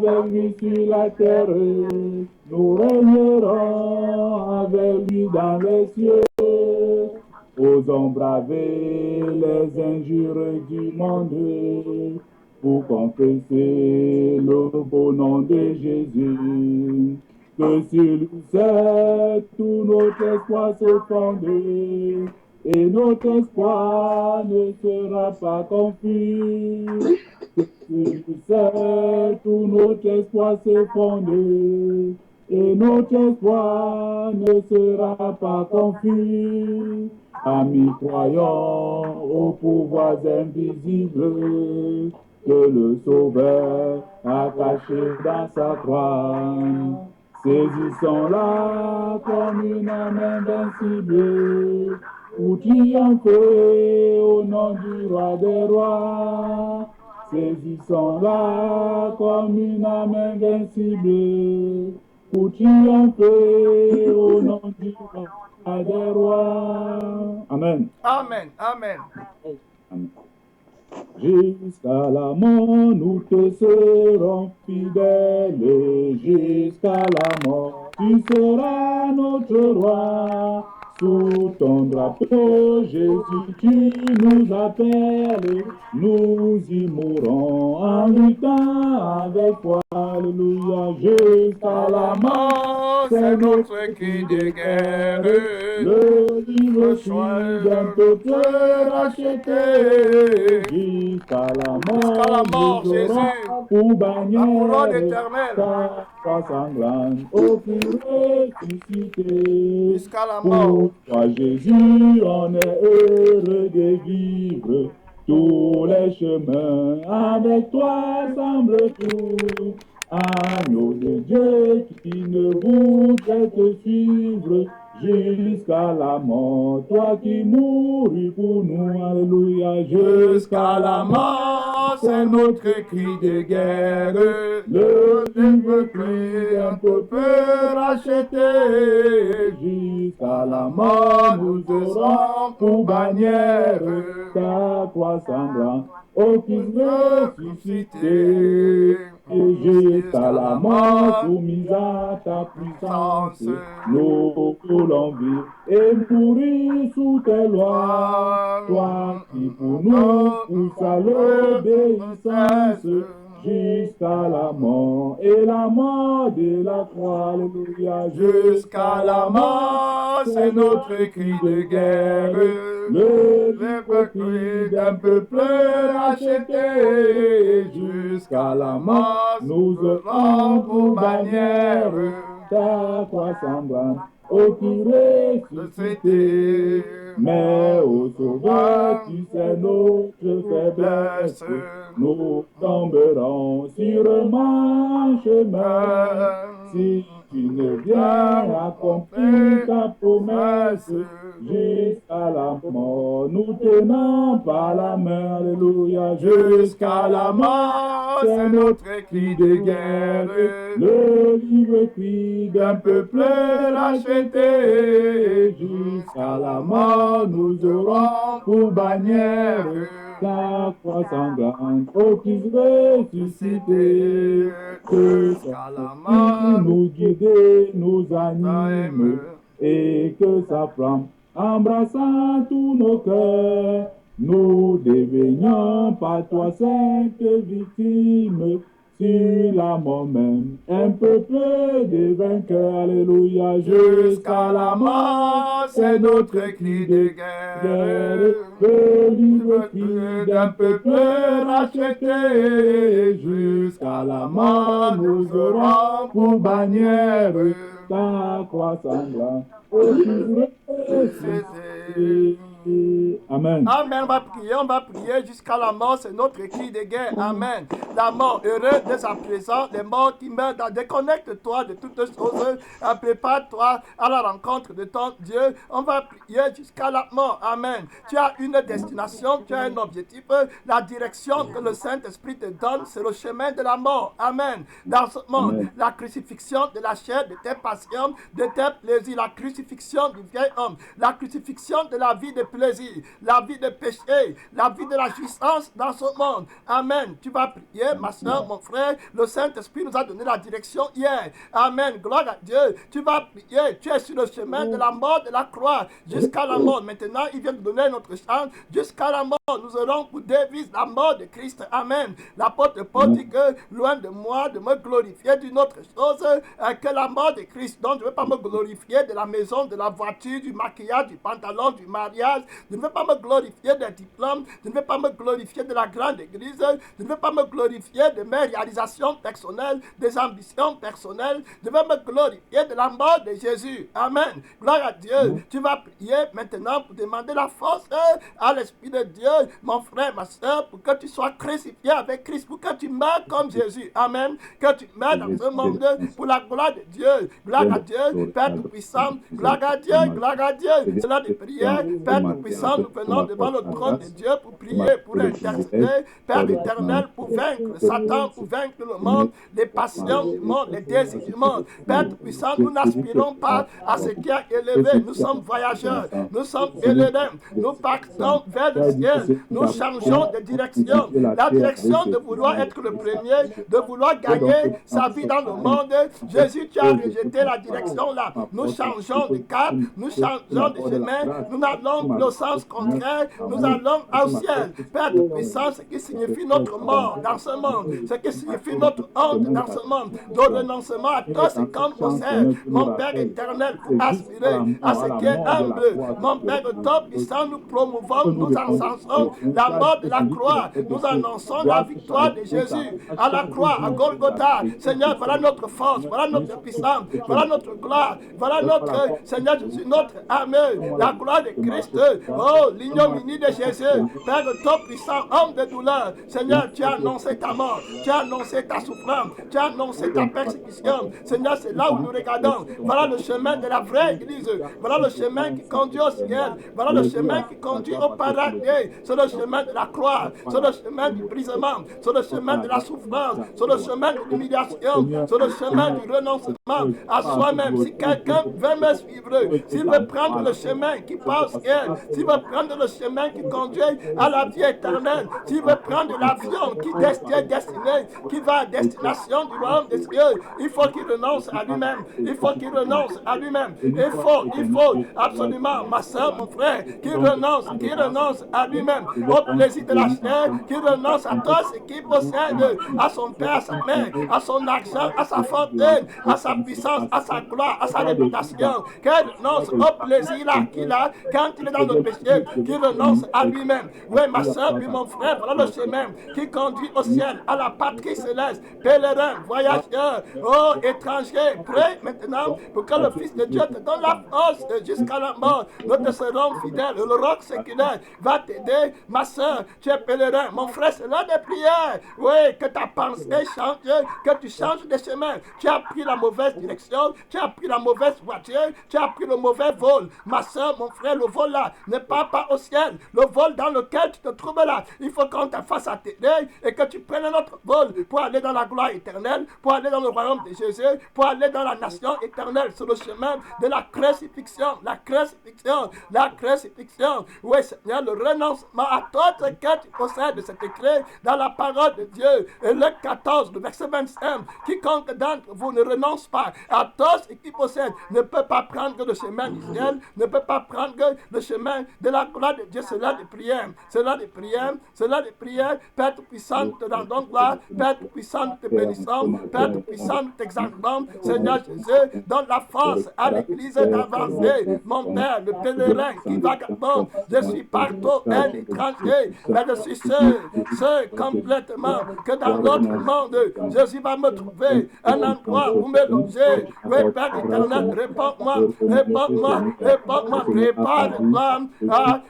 avec lui sur la terre. Nous régnerons avec lui dans les cieux. Osons braver les injures du monde pour confesser le beau nom de Jésus. Que sur lui seul tout notre espoir se fonde, et notre espoir ne sera pas confus. Que sur lui seul tout notre espoir se fonde, et notre espoir ne sera pas confus. Amis, croyons aux pouvoirs invisibles que le Sauveur a caché dans sa croix. Saisissons-la comme une âme invincible pour triompher au nom du roi des rois. Saisissons-la comme une âme invincible pour triompher au nom du roi des rois. Amen. Amen. Amen. Amen. Jusqu'à la mort, nous te serons fidèles. Jusqu'à la mort, tu seras notre roi. Sous ton drapeau, Jésus, tu nous appelles. Nous y mourrons en luttant avec toi. Alléluia. Jusqu'à la mort, C'est notre cri de guerre. le livre d'un peuple racheté. Jusqu'à la mort, Jésus, pour la bannière couronne éternelle. ta croix sanglante, ô pour ressusciter. Jusqu'à la mort. Pour toi, Jésus, on est heureux de vivre. Tous les chemins avec toi semblent tout. Agneau de Dieu qui ne voudrait te suivre jusqu'à la mort, toi qui mourus pour nous, alléluia, jusqu'à la mort, c'est notre cri de guerre, le livre cri d'un peuple racheté, jusqu'à la mort, nous aurons pour bannière ta croix sanglante, ô Christ ressuscité. Et jusqu'à la mort, soumise à ta puissance, nous voulons vivre et mourir sous tes lois. Toi qui pour nous pousses à l'obéissance, jusqu'à la mort et la mort de la croix, alléluia. Jusqu'à la mort, c'est notre cri de guerre, le cri d'un peuple racheté. Jusqu'à la mort, nous aurons pour bannière ta croix sanglante, ô qui ressuscité. Mais ô Sauveur, tu sais notre faiblesse, nous tomberons sûrement en chemin. Si tu ne viens accomplir ta promesse, jusqu'à la mort, nous tenons par la main, alléluia, jusqu'à la mort, c'est notre cri de guerre, le livre cri d'un peuple racheté, jusqu'à la mort, nous aurons pour bannière ta croix sanglante, ô Christ ressuscité, jusqu'à la mort, nous guider, nous anime, et que sa flamme embrassant tous nos cœurs, nous devenions par toi sainte victime, sur la mort même, un peuple de vainqueurs, alléluia, jusqu'à la mort, c'est notre cri de guerre, le livre cri d'un peuple racheté, jusqu'à la mort, nous aurons pour bannière ta croix sanglante, ô Christ ressuscité. Amen. Amen. On va prier jusqu'à la mort. C'est notre cri de guerre. Amen. La mort, heureux de sa présence. Les morts qui meurent, déconnecte-toi de toutes choses. Prépare-toi à la rencontre de ton Dieu. On va prier jusqu'à la mort. Amen. Tu as une destination, tu as un objectif. La direction que le Saint-Esprit te donne, c'est le chemin de la mort. Amen. Dans ce monde, Amen. la crucifixion de la chair, de tes passions, de tes plaisirs, la crucifixion du vieil homme, la crucifixion de la vie de plaisir, la vie de péché, la vie de la jouissance dans ce monde. Amen. Tu vas prier, ma soeur, mon frère. Le Saint-Esprit nous a donné la direction hier. Amen. Gloire à Dieu. Tu vas prier. Tu es sur le chemin de la mort, de la croix, jusqu'à la mort. Maintenant, il vient de donner notre chant. Jusqu'à la mort, nous aurons pour devise la mort de Christ. Amen. L'apôtre Paul dit que, loin de moi, de me glorifier d'une autre chose que la mort de Christ. Donc, je ne veux pas me glorifier de la maison, de la voiture, du maquillage, du pantalon, du mariage. Je ne veux pas me glorifier des diplômes. Je ne veux pas me glorifier de la grande église. Je ne veux pas me glorifier de mes réalisations personnelles, des ambitions personnelles. Je veux me glorifier de la mort de Jésus. Amen. Gloire à Dieu. Tu vas prier maintenant pour demander la force à l'Esprit de Dieu, mon frère, ma soeur, pour que tu sois crucifié avec Christ, pour que tu meurs comme Jésus. Amen. Que tu meurs dans ce monde pour la gloire de Dieu. Gloire à Dieu, Père Tout-Puissant. Gloire à Dieu, gloire à Dieu. C'est l'heure de prière. Père Tout-Puissant, nous venons devant le trône de Dieu pour prier, pour intercéder. Père éternel, pour vaincre Satan, pour vaincre le monde, les passions du monde, les désirs du monde. Père Tout-Puissant, nous n'aspirons pas à ce qui est élevé. Nous sommes voyageurs, nous sommes pèlerins. Nous partons vers le ciel. Nous changeons de direction. La direction de vouloir être le premier, de vouloir gagner sa vie dans le monde. Jésus, tu as rejeté la direction là. Nous changeons de cap, nous changeons de chemin. Nous allons le sens contraire. Nous allons au ciel. Père Tout-Puissant, ce qui signifie notre mort dans ce monde, ce qui signifie notre honte dans ce monde, de renoncement à tout ce qu'on possède. Mon Père éternel, pour aspirer à ce qui est humble. Mon Père Tout-Puissant, nous promouvons, nous annonçons la mort de la croix. Nous annonçons la victoire de Jésus à la croix, à Golgotha. Seigneur, voilà notre force, voilà notre puissance, voilà notre gloire, voilà notre, Seigneur Jésus, notre armée, la gloire de Christ. Oh, l'ignominie de Jésus, Père Tout-Puissant, homme de douleur. Seigneur, tu as annoncé ta mort, tu as annoncé ta souffrance, tu as annoncé ta persécution. Seigneur, c'est là où nous regardons. Voilà le chemin de la vraie église. Voilà le chemin qui conduit au ciel. Voilà le chemin qui conduit au paradis. C'est le chemin de la croix. C'est le chemin du brisement. C'est le chemin de la souffrance. C'est le chemin de l'humiliation. C'est le chemin du renoncement à soi-même. Si quelqu'un veut me suivre, s'il veut prendre le chemin qui passe au ciel, s'il veut prendre le chemin qui conduit à la vie éternelle, s'il veut prendre l'avion qui est destiné, qui va à destination du royaume des cieux, il faut qu'il renonce à lui-même. Il faut qu'il renonce à lui-même. Il faut absolument, ma soeur, mon frère, qu'il renonce à lui-même, au plaisir de la chair, qu'il renonce à tout ce qu'il possède, à son père, à sa mère, à son argent, à sa fortune, à sa puissance, à sa gloire, à sa réputation, qu'il renonce au plaisir là qu'il a quand il est dans le péché, qu'il renonce à lui-même. Oui, ma soeur, puis mon frère, voilà le chemin qui conduit au ciel, à la patrie céleste, pèlerin, voyageur, oh, étranger, prêt maintenant pour que le Fils de Dieu te donne la force jusqu'à la mort. Nous te serons fidèles. Le roc séculaire va t'aider, ma soeur, tu es pèlerin. Mon frère, c'est l'heure de prière. Oui, que ta pensée change, que tu changes de chemin. Tu as pris la mauvaise direction, tu as pris la mauvaise voiture, tu as pris le mauvais vol. Ma soeur, mon frère, le vol là ne part pas au ciel. Le vol dans lequel tu te trouves là, il faut qu'on te fasse atterrir et que tu prennes un autre vol pour aller dans la gloire éternelle, pour aller dans le royaume de Jésus, pour aller dans la nation éternelle sur le chemin de la crucifixion, la crucifixion, la crucifixion. Oui, Seigneur, le renoncement à tout ce que tu possèdes, c'est écrit dans la parole de Dieu. Et le 14, le verset 25, quiconque d'entre vous ne renonce pas à tout ce qu'il possède ne peut pas prendre le chemin du ciel, ne peut pas prendre le chemin de la gloire de Dieu. C'est là de prière, c'est là de prière, c'est là de prière. Père Tout-Puissant, te rendons gloire. Père Tout-Puissant, te bénissons. Père Tout-Puissant, t'exaltons. Seigneur Jésus, donne la force à l'Église d'avancer. Mon Père, le pèlerin qui vagabonde, je suis partout un étranger, mais je suis seul complètement, que dans l'autre monde, Jésus va me trouver un endroit où me loger. Oui, Père éternel, réponds-moi, réponds-moi, réponds-moi,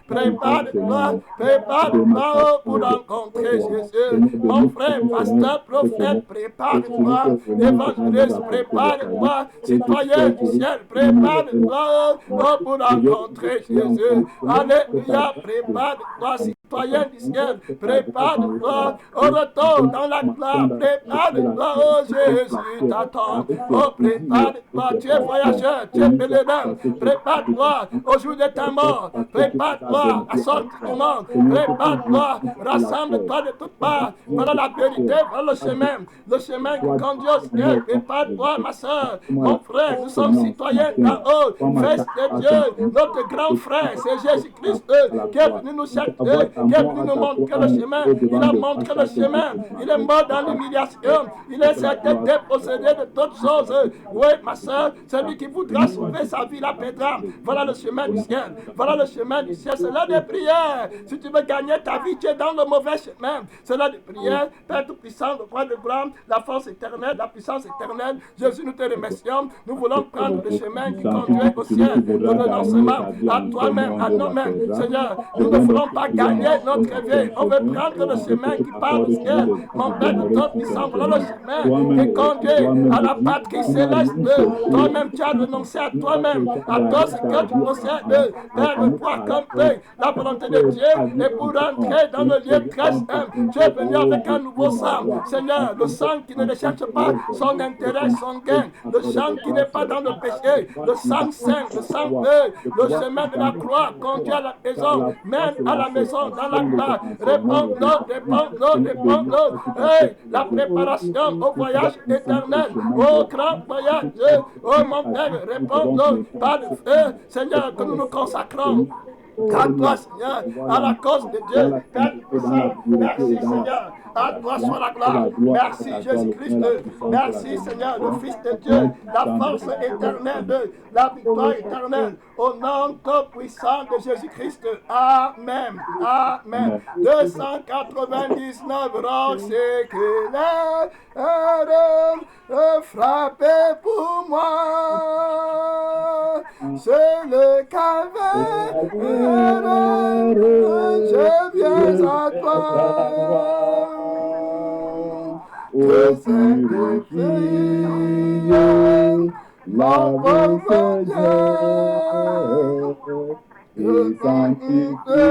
prépare-toi, prépare-toi pour rencontrer Jésus. Mon frère, pasteur, prophète, prépare-toi, évangéliste, prépare-toi, citoyen du ciel, prépare-toi pour rencontrer Jésus. Alléluia, prépare-toi, citoyen du ciel, prépare-toi au retour dans la gloire, prépare-toi, oh Jésus t'attend, oh prépare-toi, tu es voyageur, tu es pèlerin, prépare-toi au jour de ta mort, Prépare-toi à sortir du monde. Prépare-toi, rassemble-toi de toutes parts. Voilà la vérité, voilà le chemin qui conduit au ciel. Prépare-toi, ma soeur, mon frère, nous sommes citoyens d'en haut, fils de Dieu, notre grand frère, c'est Jésus-Christ qui est venu nous chercher, qui est venu nous montrer le chemin. Il a montré le chemin, il est mort dans l'humiliation, il est certain dépossédé de toutes choses. Oui, ma soeur, celui qui voudra sauver sa vie la perdra. Voilà le chemin du ciel, voilà le chemin du ciel, c'est là des prières. Si tu veux gagner ta vie, tu es dans le mauvais chemin. C'est là des prières, Père Tout-Puissant, le roi de gloire, la force éternelle, la puissance éternelle. Jésus, nous te remercions. Nous voulons prendre le chemin qui conduit au ciel, le renoncement à toi-même, à nous-mêmes. Seigneur, nous ne voulons pas gagner notre vie. On veut prendre le chemin qui part au ciel. Mon Père Tout-Puissant, voilà le chemin qui conduit à la patrie céleste. Toi-même, tu as renoncé à toi-même, à tout ce que tu possèdes. Père, de pouvoir accomplir la volonté de Dieu et pour entrer dans le lieu très saint. Tu es venu avec un nouveau sang. Seigneur, le sang qui ne recherche pas son intérêt, son gain, le sang qui n'est pas dans le péché, le sang saint, le sang le chemin de la croix conduit à la maison, mène à la maison dans la gloire. Réponds-nous, réponds-nous, réponds-nous. Hey, la préparation au voyage éternel, au grand voyage. Oh mon Père, réponds-nous par le feu, Seigneur, que nous nous consacrons à toi, Seigneur, à la cause de Dieu, Père puissant. Merci, Seigneur. À toi soit la gloire. Merci, Jésus-Christ. Merci, Seigneur, le Fils de Dieu, la force éternelle, la victoire éternelle. Au nom tout-puissant de Jésus-Christ. Amen. Amen. 299 rocs séculaires frappez pour moi. C'est le calvaire. Je viens à toi. Te sanctifier, mon pauvre Dieu, te sanctifier,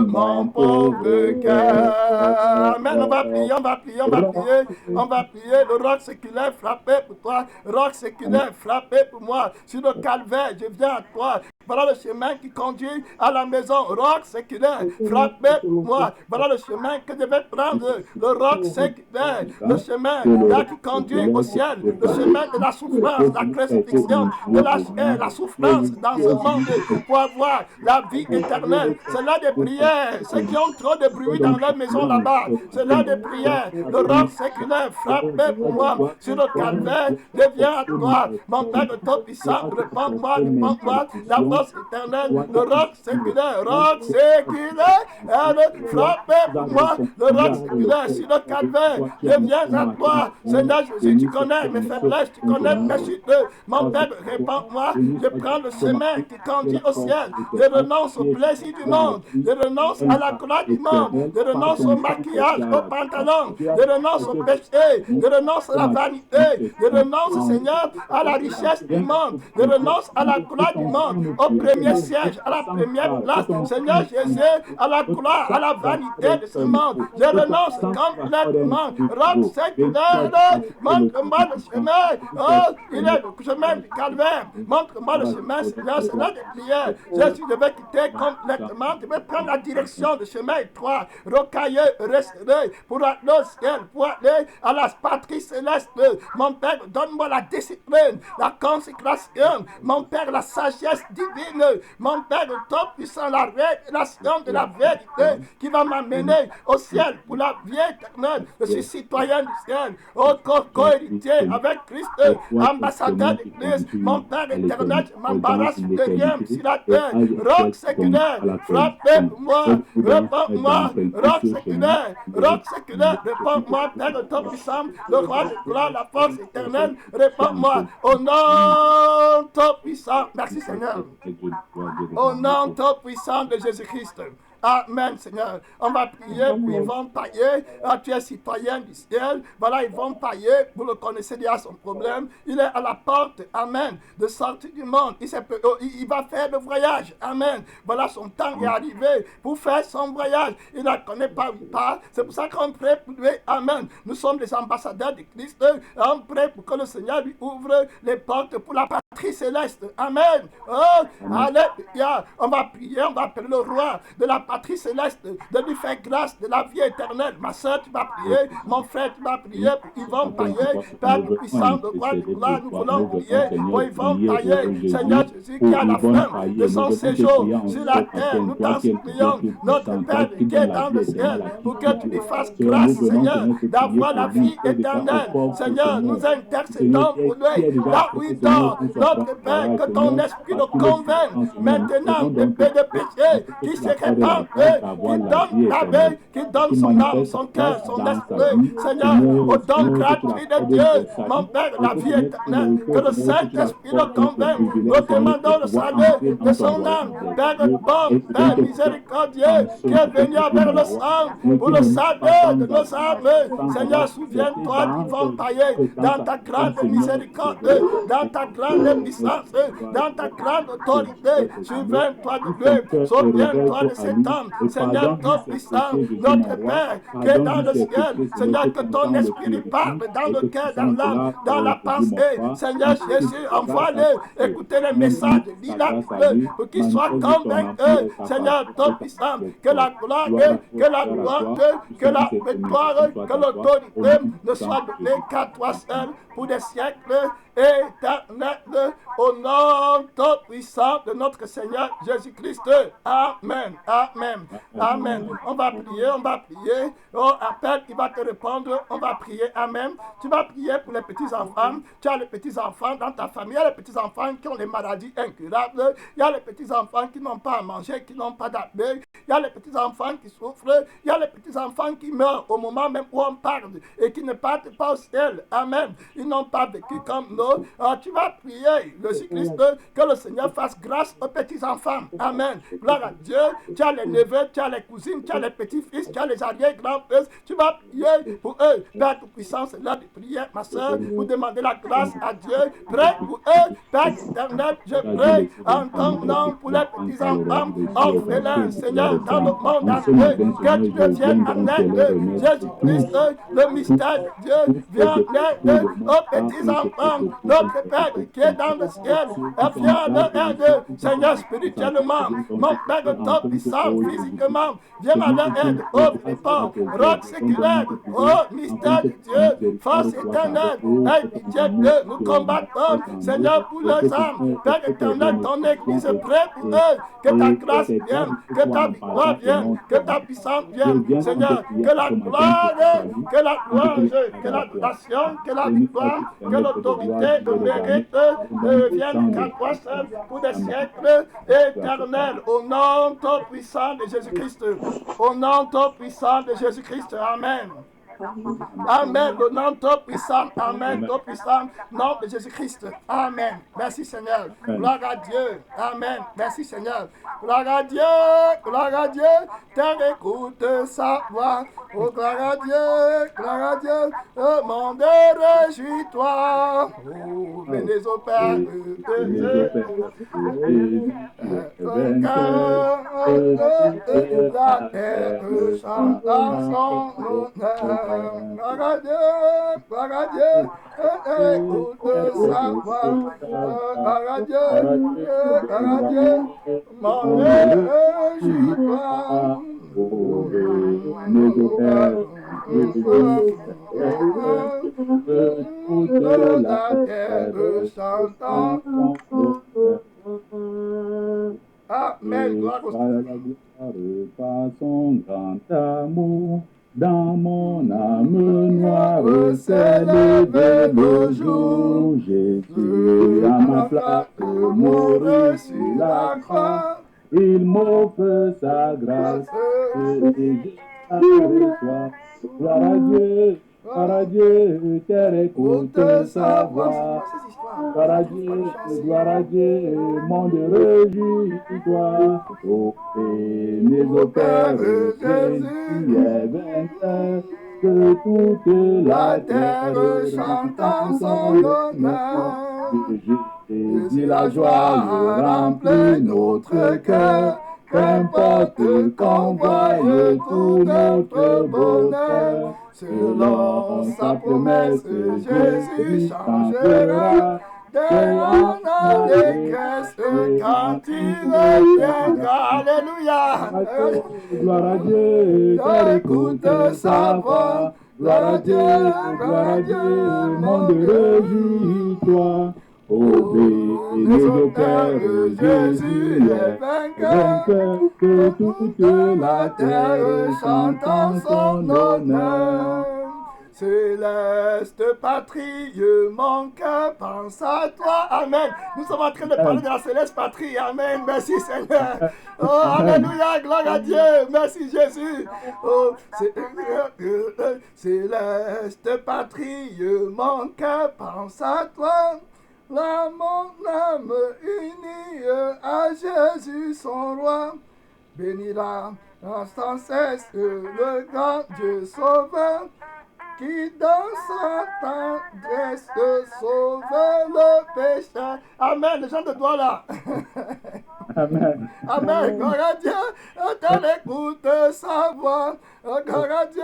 mon pauvre cœur. Amen, on va prier, on va prier, on va prier, on va prier. Le roc séculaire frappé pour toi, roc séculaire frappé pour moi. Sur le calvaire, je viens à toi. Voilà le chemin qui conduit à la maison. Roc séculaire, frappé pour moi. Voilà le chemin que je vais prendre. Le roc séculaire, le chemin là qui conduit au ciel. Le chemin de la souffrance, la crucifixion, de la chair, la souffrance dans ce monde pour avoir la vie éternelle. C'est là des prières. Ceux qui ont trop de bruit dans leur maison là-bas, c'est là des prières. Le roc séculaire, frappé pour moi. Sur le calvaire, je viens à toi. Mon Père de Tout-Puissant, réponds-moi, réponds-moi. La éternel, le roc séculaire, frappé pour moi, le roc séculaire sur le calvaire, je viens à toi, Seigneur Jésus, tu connais mes faiblesses, tu connais mes chutes, mon Père, réponds-moi, je prends le chemin qui conduit au ciel, je renonce au plaisir du monde, je renonce à la gloire du monde, je renonce au maquillage, au pantalon, je renonce au péché, je renonce à la vanité, je renonce, Seigneur, à la richesse du monde, je renonce à la gloire du monde, au premier siège, à la première place, Seigneur Jésus, à la gloire, à la vanité de ce monde. Je renonce complètement. Roc séculaire, montre-moi le chemin. Oh, il est le chemin du calvaire. Montre-moi le chemin, Seigneur, c'est là des prières. Jésus devait quitter complètement, devait prendre la direction du chemin étroit, rocailleux, resserré, pour aller au ciel, pour aller à la patrie céleste. Mon Père, donne-moi la discipline, la consécration. Mon Père, la sagesse divine, mon Père de Tout-Puissant, la révélation de la vérité qui va m'amener au ciel pour la vie éternelle. Je suis citoyen du ciel, co-héritier avec Christ, ambassadeur de Christ. Mon Père éternel, je m'embarrasse de rien sur la terre. Roc séculaire, frappez pour moi, réponds-moi. Roc séculaire, réponds-moi, Père de Tout-Puissant, le roi de gloire, la force éternelle, réponds-moi. Au nom Tout-Puissant, merci Seigneur. Au nom tout-puissant de Jésus-Christ. Amen, Seigneur. On va prier pour Yvonne Paillet. Tu es citoyen du ciel. Voilà, Yvonne Paillet, vous le connaissez déjà son problème. Il est à la porte, amen, de sortir du monde. Il va faire le voyage, amen. Voilà, son temps est arrivé pour faire son voyage. Il ne connaît pas où il part. C'est pour ça qu'on prie pour lui, amen. Nous sommes les ambassadeurs de Christ. On prie pour que le Seigneur lui ouvre les portes pour la patrie céleste. Amen. Oh, alléluia. On va prier, on va appeler le roi de la patrie céleste, de lui faire grâce de la vie éternelle. Ma soeur, tu vas prier. Mon frère, tu vas prier pour Yvonne Paillet. Père puissant de roi de gloire, nous voulons prier pour Yvonne Paillet. Seigneur Jésus, qui a la fin de son séjour sur la terre, nous t'en supplions, notre Père qui est dans le ciel, pour que tu lui fasses grâce, Seigneur, d'avoir la vie éternelle. Seigneur, nous intercédons pour lui, là où il dort. Notre Père, que ton esprit le convainc maintenant de péché qui se répand, qui donne la vie, qui donne son âme, son cœur, son esprit. Seigneur, au don gratuit de Dieu, mon Père, la vie éternelle, que le Saint-Esprit le convainc. Nous demandons le salut de son âme. Père bon, Père miséricordieux, qui est venu avec le sang pour le salut de nos âmes. Seigneur, souviens-toi d'Yvonne Paillet, dans ta grande miséricorde, dans ta grande puissance, dans ta grande autorité. Souviens-toi de lui, souviens-toi de cet homme. Seigneur, ton puissant, notre Père, qui est dans le ciel. Seigneur, que ton esprit lui parle dans le cœur, dans l'âme, dans la pensée. Seigneur Jésus, envoie-le, écoutez les messages, dis-la pour qu'il soit convaincu. Seigneur, ton puissant, que la gloire, que la gloire, que la victoire, que l'autorité ne soit donnée qu'à toi seul pour des siècles éternels, au nom tout puissant de notre Seigneur Jésus-Christ. Amen, amen, amen. On va prier, on va prier. Oh, appelle, il va te répondre. On va prier, amen. Tu vas prier pour les petits-enfants. Tu as les petits-enfants dans ta famille. Il y a les petits-enfants qui ont les maladies incurables. Il y a les petits-enfants qui n'ont pas à manger, qui n'ont pas d'abri. Il y a les petits-enfants qui souffrent. Il y a les petits-enfants qui meurent au moment même où on parle et qui ne partent pas au ciel. Amen. Ils n'ont pas vécu comme nous. Alors, tu vas prier, le Jésus-Christ, que le Seigneur fasse grâce aux petits-enfants. Amen. Gloire à Dieu. Tu as les neveux, tu as les cousines, tu as les petits-fils, tu as les arrière-grands-fils. Tu vas prier pour eux. Père tout-puissant, c'est l'heure de prier, ma soeur, pour demander la grâce à Dieu. Prie pour eux. Père éternel, je prie en ton nom pour les petits-enfants, orphelins, Seigneur, dans le monde entier, que tu deviennes en aide. Jésus-Christ, le mystère de Dieu, viens en aide aux petits-enfants, notre Père qui est dans le ciel, et viens leur aide, Seigneur, spirituellement, mon Père tout puissant, physiquement, viens à leur aide, ô Philippon, roc séculaire, ô mystère de Dieu, force éternelle, aie pitié de nous combattons, Seigneur, pour leurs âmes, Père éternel, ton Église prête pour eux, que ta grâce vienne, que ta victoire vienne, que ta puissance vienne, Seigneur, que la gloire, que la louange, que l'adoration, que la victoire, que l'autorité, le mérite viennent qu'à toi seul pour des siècles éternels, au nom tout puissant de Jésus-Christ, au nom tout puissant de Jésus-Christ, amen. Amen, le nom tout puissant, amen, tout puissant, nom de Jésus-Christ, amen. Merci Seigneur, gloire à Dieu, amen, merci Seigneur, gloire à Dieu, terre écoute sa voix, oh gloire à Dieu, le monde réjouis-toi, oh bénis au Père de Dieu, la terre chante dans son honneur. Gloire à Dieu, écoute sa voix, gloire à Dieu, mon réjouis-toi. La terre chante. Amen, gloire au Seigneur. Par son grand amour. Dans mon âme noire s'est levé le jour. Jésus à ma place mourut sur la croix. Il m'offre sa grâce et je la reçois. Gloire à Dieu, Gloire à Dieu, terre écoute sa voix. Ces histoires. Gloire à Dieu, monde réjouis-toi. Ô bénis au Père, Jésus est vainqueur, que toute la terre chante en son honneur. Jésus, la joie remplit notre cœur, qu'importe qu'on voie tout notre bonheur. Selon sa promesse, Jésus changera. Derrière l'allégresse quand il viendra. Alléluia. Gloire à Dieu, car écoute sa voix. Gloire à Dieu, monde réjouis-toi. Ô bénis au Père, Jésus est vainqueur, que toute la terre chante en son honneur. Céleste patrie, mon cœur pense à toi. Amen. Nous sommes en train de parler de la céleste patrie. Amen. Merci Seigneur. Oh, alléluia. Gloire à Dieu. Merci Jésus. Oh, céleste patrie, mon cœur pense à toi. Là, mon âme unie à Jésus son roi. Bénira sans cesse le grand Dieu sauveur, qui dans sa tendresse sauve le pécheur. Amen. Les gens de toi là. Amen. Amen. Gloire à Dieu. T'en écoute sa voix. Gloire à Dieu.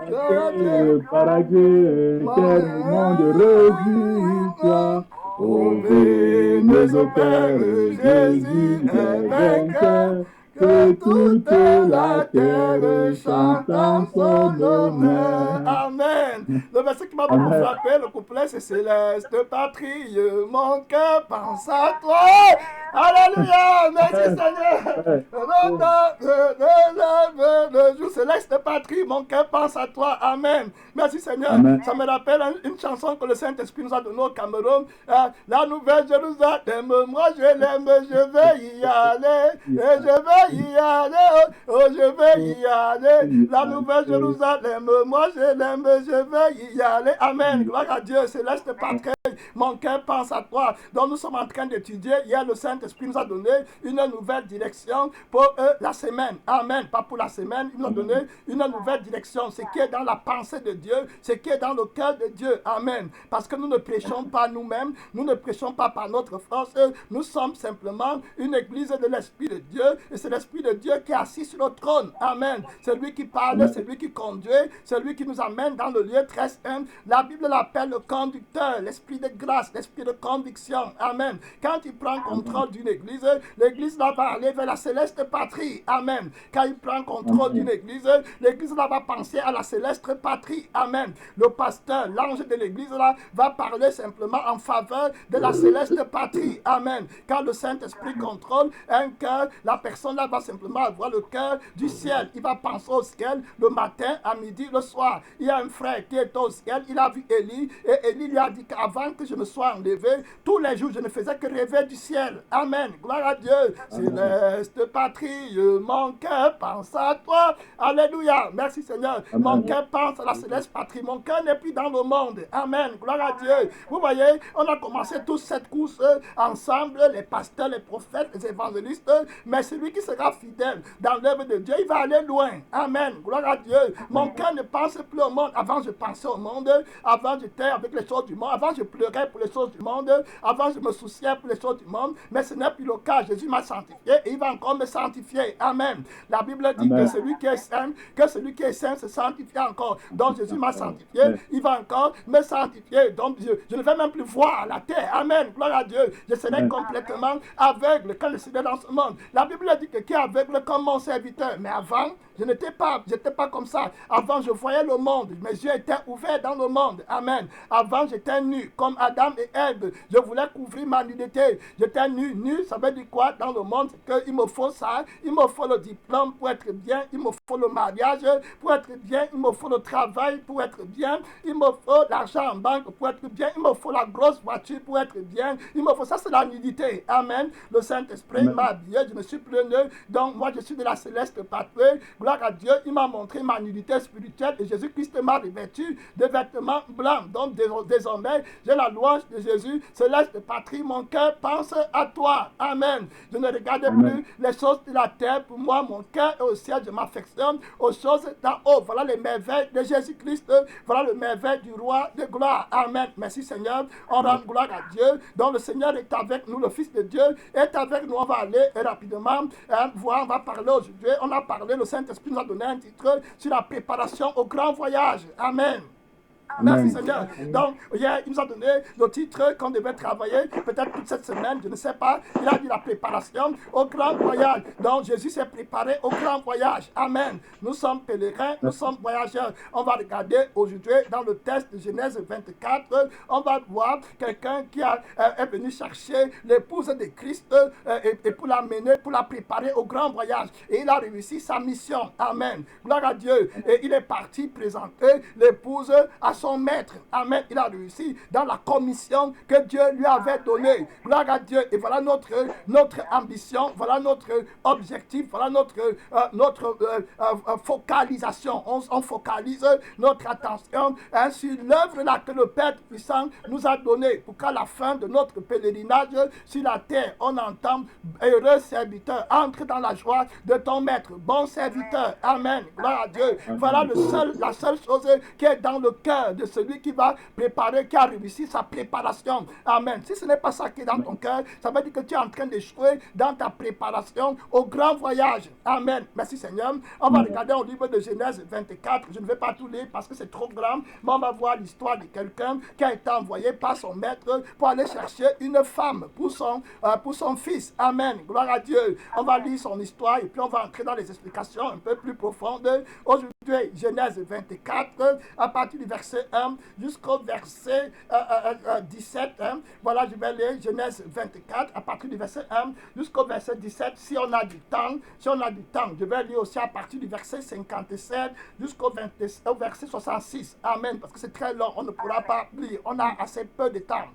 Gloire à Dieu. Par à Dieu, quel monde réjouis-toi. Ô bénis au Père, Jésus est vainqueur, que toute la terre chante en son honneur. Amen. Le verset qui m'a beaucoup frappé, le couplet, c'est Céleste patrie, mon cœur pense à toi. Alléluia. Merci Seigneur. Le jour céleste patrie, mon cœur pense à toi. Amen. Merci Seigneur. Amen. Ça me rappelle une chanson que le Saint-Esprit nous a donnée au Cameroun. La nouvelle Jérusalem, moi je l'aime, je vais y aller. Et je vais y aller, oh je vais y aller. La nouvelle Jérusalem, moi je l'aime, je vais y aller. Amen. Gloire à Dieu, céleste patrie. Mon cœur pense à toi. Donc nous sommes en train d'étudier. Hier, le Saint-Esprit nous a donné une nouvelle direction pour la semaine. Amen. Pas pour la semaine. Il nous a donné une nouvelle direction. Ce qui est dans la pensée de Dieu, ce qui est dans le cœur de Dieu. Amen. Parce que nous ne prêchons pas nous-mêmes. Nous ne prêchons pas par notre force. Nous sommes simplement une église de l'Esprit de Dieu. Et c'est l'Esprit de Dieu qui est assis sur le trône. Amen. C'est lui qui parle, c'est lui qui conduit, c'est lui qui nous amène dans le lieu très saint. La Bible l'appelle le conducteur, l'Esprit de grâce, l'Esprit de conviction. Amen. Quand il prend contrôle d'une église, l'église va aller vers la céleste patrie. Amen. Quand il prend contrôle d'une église, l'église là va penser à la céleste patrie. Amen. Le pasteur, l'ange de l'église là, va parler simplement en faveur de la céleste patrie. Amen. Quand le Saint-Esprit contrôle un cœur, la personne là va simplement avoir le cœur du ciel. Il va penser au ciel le matin, à midi, le soir. Il y a un frère qui est au ciel, il a vu Élie, et Élie lui a dit qu'avant que je me sois enlevé, tous les jours je ne faisais que rêver du ciel. Amen. Gloire à Dieu. Céleste patrie, mon cœur pense à toi. Alléluia. Merci Seigneur. Amen. Mon cœur pense à la céleste patrie. Mon cœur n'est plus dans le monde. Amen. Gloire à Dieu. Vous voyez, on a commencé tous cette course ensemble, les pasteurs, les prophètes, les évangélistes, mais celui qui sera fidèle dans l'œuvre de Dieu, il va aller loin. Amen. Gloire à Dieu. Mon cœur ne pense plus au monde. Avant, je pensais au monde. Avant, j'étais avec les choses du monde. Avant, je pleurais pour les choses du monde. Avant, je me souciais pour les choses du monde. Mais ce n'est plus le cas. Jésus m'a sanctifié et il va encore me sanctifier. Amen. La Bible dit que celui qui est saint se sanctifie encore. Donc, Jésus m'a sanctifié. Il va encore me sanctifier. Donc, je ne vais même plus voir la terre. Amen. Gloire à Dieu. Je serai complètement aveugle quand je serai dans ce monde. La Bible dit que qui est aveugle comme mon serviteur. Mais avant, je n'étais pas comme ça. Avant, je voyais le monde. Mes yeux étaient ouverts dans le monde. Amen. Avant, j'étais nu, comme Adam et Ève. Je voulais couvrir ma nudité. J'étais nu. Nu, ça veut dire quoi dans le monde? C'est qu'il me faut ça. Il me faut le diplôme pour être bien. Il me faut le mariage pour être bien. Il me faut le travail pour être bien. Il me faut l'argent en banque pour être bien. Il me faut la grosse voiture pour être bien. Il me faut ça, c'est la nudité. Amen. Le Saint-Esprit m'a habillé. Je me suis pleuré. Donc, moi, je suis de la céleste patrie. Gloire à Dieu, il m'a montré ma nudité spirituelle et Jésus-Christ m'a revêtu de vêtements blancs. Donc désormais, j'ai la louange de Jésus. Céleste patrie, mon cœur pense à toi. Amen. Je ne regarde plus les choses de la terre. Pour moi, mon cœur est au ciel. Je m'affectionne aux choses d'en haut. Voilà les merveilles de Jésus-Christ. Voilà le merveille du roi de gloire. Amen. Merci Seigneur. On rend gloire à Dieu. Donc le Seigneur est avec nous. Le Fils de Dieu est avec nous. On va aller rapidement voir. On va parler aujourd'hui. On a parlé. Le Saint-Esprit nous a donné un titre sur la préparation au grand voyage. Amen. Merci Seigneur. Donc, hier, il nous a donné le titre qu'on devait travailler, peut-être toute cette semaine, je ne sais pas. Il a dit la préparation au grand voyage. Donc, Jésus s'est préparé au grand voyage. Amen. Nous sommes pèlerins, nous sommes voyageurs. On va regarder aujourd'hui dans le texte de Genèse 24, on va voir quelqu'un qui est venu chercher l'épouse de Christ et pour l'amener, pour la préparer au grand voyage. Et il a réussi sa mission. Amen. Gloire à Dieu. Et il est parti présenter l'épouse à son maître. Amen. Il a réussi dans la commission que Dieu lui avait donnée. Gloire à Dieu. Et voilà notre ambition, voilà notre objectif, voilà notre focalisation. On focalise notre attention sur l'œuvre là que le Père puissant nous a donnée pour qu'à la fin de notre pèlerinage sur la terre, on entende heureux serviteur, entre dans la joie de ton maître, bon serviteur. Amen. Gloire à Dieu. Voilà la seule chose qui est dans le cœur de celui qui va préparer, qui a réussi sa préparation. Amen. Si ce n'est pas ça qui est dans ton cœur, ça veut dire que tu es en train d'échouer dans ta préparation au grand voyage. Amen. Merci Seigneur. On va regarder au livre de Genèse 24. Je ne vais pas tout lire parce que c'est trop grand, mais on va voir l'histoire de quelqu'un qui a été envoyé par son maître pour aller chercher une femme pour son fils. Amen. Gloire à Dieu. On va lire son histoire et puis on va entrer dans les explications un peu plus profondes. Aujourd'hui, Genèse 24, à partir du verset 1 jusqu'au verset 17. Voilà, je vais lire Genèse 24 à partir du verset 1 jusqu'au verset 17. Si on a du temps, je vais lire aussi à partir du verset 57 jusqu'au verset 66. Amen. Parce que c'est très long, on ne pourra pas lire. On a assez peu de temps.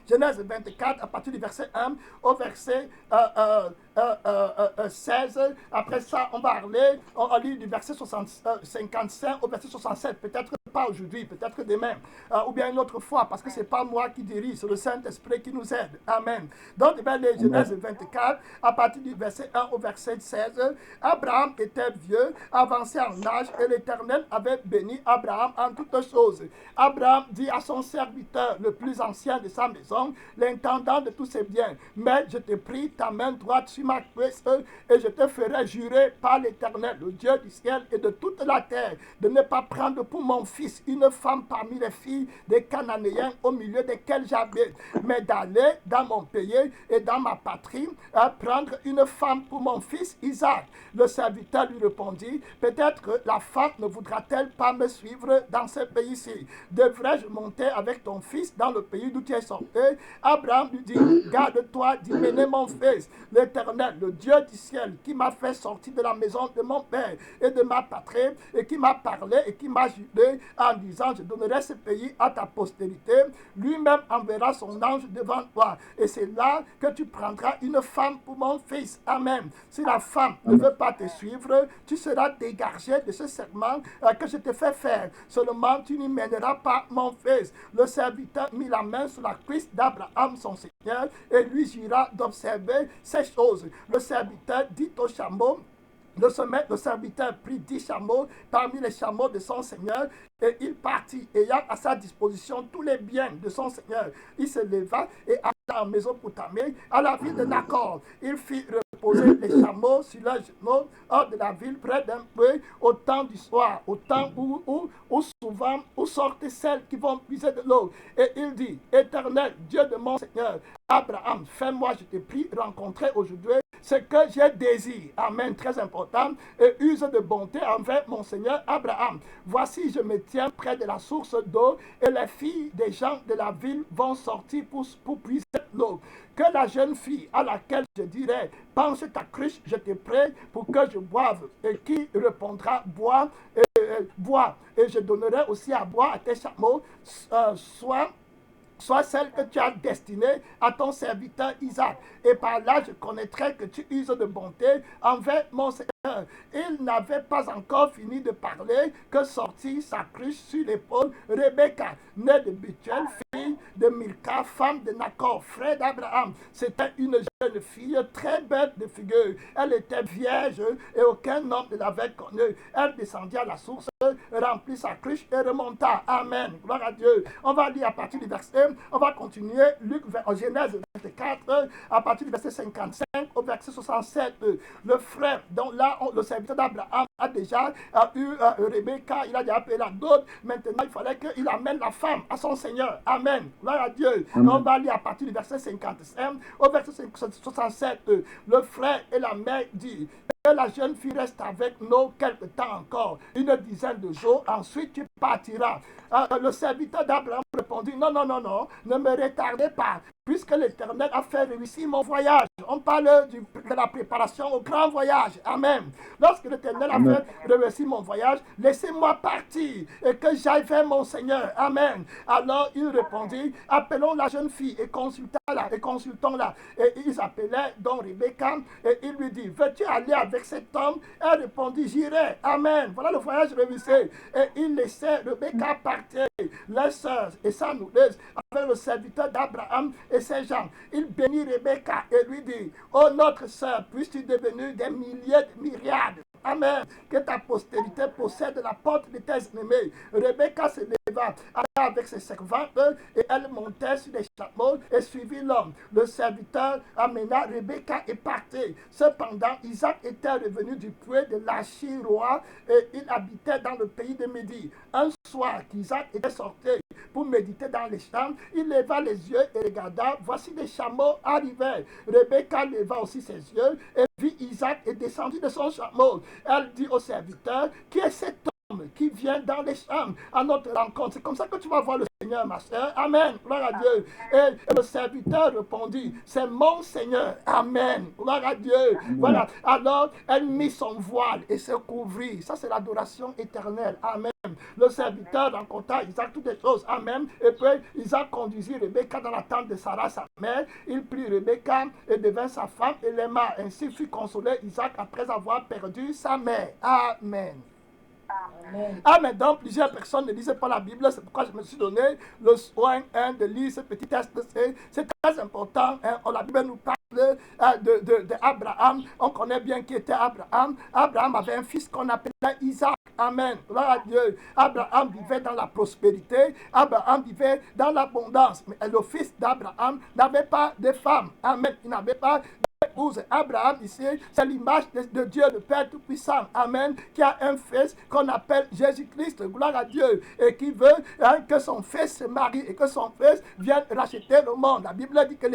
Genèse 24, à partir du verset 1 au verset 16. Après ça, on va lire du verset 55 au verset 67. Peut-être pas aujourd'hui, peut-être demain, ou bien une autre fois, parce que ce n'est pas moi qui dirige, c'est le Saint-Esprit qui nous aide. Amen. Donc, je vais lire Genèse 24, à partir du verset 1 au verset 16. Abraham était vieux, avancé en âge, et l'Éternel avait béni Abraham en toutes choses. Abraham dit à son serviteur, le plus ancien de sa maison, l'intendant de tous ses biens, mais je te prie ta main droite sur ma cuisse, et je te ferai jurer par l'Éternel, le Dieu du ciel et de toute la terre, de ne pas prendre pour mon fils une femme parmi les filles des Cananéens au milieu desquels j'habite, mais d'aller dans mon pays et dans ma patrie, prendre une femme pour mon fils Isaac. Le serviteur lui répondit, peut-être la femme ne voudra-t-elle pas me suivre dans ce pays-ci? Devrais-je monter avec ton fils dans le pays d'où tu es sorti? Abraham lui dit, garde-toi d'y mener mon fils. L'Éternel, le Dieu du ciel, qui m'a fait sortir de la maison de mon père et de ma patrie, et qui m'a parlé et qui m'a juré en disant, je donnerai ce pays à ta postérité, lui-même enverra son ange devant toi. Et c'est là que tu prendras une femme pour mon fils. Amen. Si la femme ne veut pas te suivre, tu seras dégagé de ce serment que je te fais faire. Seulement, tu n'y mèneras pas mon fils. Le serviteur mit la main sur la cuisse d'Abraham, son Seigneur, et lui jura d'observer ces choses. Le serviteur dit au chameau, le serviteur prit 10 chameaux parmi les chameaux de son Seigneur et il partit, ayant à sa disposition tous les biens de son Seigneur. Il se leva et alla en Mésopotamie, à la ville de Nacor. Il fit reposer les chameaux sur leurs genoux hors de la ville, près d'un puits, au temps du soir, au temps où sortent celles qui vont puiser de l'eau. Et il dit, Éternel, Dieu de mon Seigneur, Abraham, fais-moi, je te prie, rencontrer aujourd'hui ce que j'ai désir. Amen, très important. Et use de bonté envers mon Seigneur Abraham. Voici, je me tiens près de la source d'eau et les filles des gens de la ville vont sortir pour puiser l'eau. Que la jeune fille à laquelle je dirai, penche ta cruche, je te prie pour que je boive. Et qui répondra, bois, bois. Et je donnerai aussi à boire à tes chameaux, soit soit celle que tu as destinée à ton serviteur Isaac. Et par là, je connaîtrai que tu uses de bonté envers mon Seigneur. Il n'avait pas encore fini de parler que sortit sa cruche sur l'épaule Rebecca, née de Bethuel, fille de Milka, femme de Nacor, frère d'Abraham. C'était une jeune fille très belle de figure. Elle était vierge et aucun homme ne l'avait connue. Elle descendit à la source, remplit sa cruche et remonta. Amen. Gloire à Dieu. On va lire à partir du verset, on va continuer Luc en Genèse 24, à partir du verset 55 au verset 67. Le frère, dont là, le serviteur d'Abraham a déjà eu Rebecca, il a déjà payé la dot. Maintenant, il fallait qu'il amène la femme à son Seigneur. Amen. Gloire à Dieu. On va lire à partir du verset 55 au verset 67. Le frère et la mère disent: que la jeune fille reste avec nous quelque temps encore, une dizaine de jours, ensuite tu partiras. Le serviteur d'Abraham répondit: non, non, non, non, ne me retardez pas, puisque l'Éternel a fait réussir mon voyage. On parle de la préparation au grand voyage. Amen. Lorsque l'Éternel a fait réussir mon voyage, laissez-moi partir et que j'aille vers mon Seigneur. Amen. Alors il répondit: appelons la jeune fille et consultons-la. Et ils appelaient donc Rebecca et il lui dit: veux-tu aller avec cet homme? Elle répondit: j'irai. Amen. Voilà le voyage réussi. Et il laissait Rebecca partir, les sœurs et sa nourrice, avec le serviteur d'Abraham et ses gens. Il bénit Rebecca et lui dit: oh notre sœur, puisses-tu devenir des milliers de myriades. Amen. Que ta postérité possède la porte de tes ennemis. Rebecca se leva, alla avec ses servantes et elle montait sur les chameaux et suivit l'homme. Le serviteur amena Rebecca et partit. Cependant, Isaac était revenu du puits de l'Achir-roi et il habitait dans le pays de Médie. Un soir qu'Isaac était sorti pour méditer dans les champs, il leva les yeux et regarda, voici des chameaux arrivaient. Rebecca leva aussi ses yeux et vit Isaac et descendit de son chameau. Elle dit au serviteur: qui est cet homme qui vient dans les champs à notre rencontre? C'est comme ça que tu vas voir le Seigneur, ma soeur. Amen. Gloire à Dieu. Et le serviteur répondit: c'est mon Seigneur. Amen. Gloire à Dieu. Voilà. Alors, elle mit son voile et se couvrit. Ça, c'est l'adoration éternelle. Amen. Le serviteur rencontra Isaac toutes les choses. Amen. Et puis Isaac conduisit Rebecca dans la tente de Sarah, sa mère. Il prit Rebecca et devint sa femme et l'aima. Ainsi fut consolé Isaac après avoir perdu sa mère. Amen. Amen. Amen. Donc, plusieurs personnes ne lisaient pas la Bible. C'est pourquoi je me suis donné le soin de lire ce petit texte. C'est très important. La Bible nous parle d'Abraham. On connaît bien qui était Abraham. Abraham avait un fils qu'on appelait Isaac. Amen. Gloire à Dieu. Abraham vivait dans la prospérité. Abraham vivait dans l'abondance. Mais le fils d'Abraham n'avait pas de femme. Amen. Il n'avait pas épouse. Abraham ici, c'est l'image de Dieu, le Père Tout-Puissant. Amen. Qui a un fils qu'on appelle Jésus-Christ. Gloire à Dieu. Et qui veut que son fils se marie et que son fils vienne racheter le monde. La Bible dit que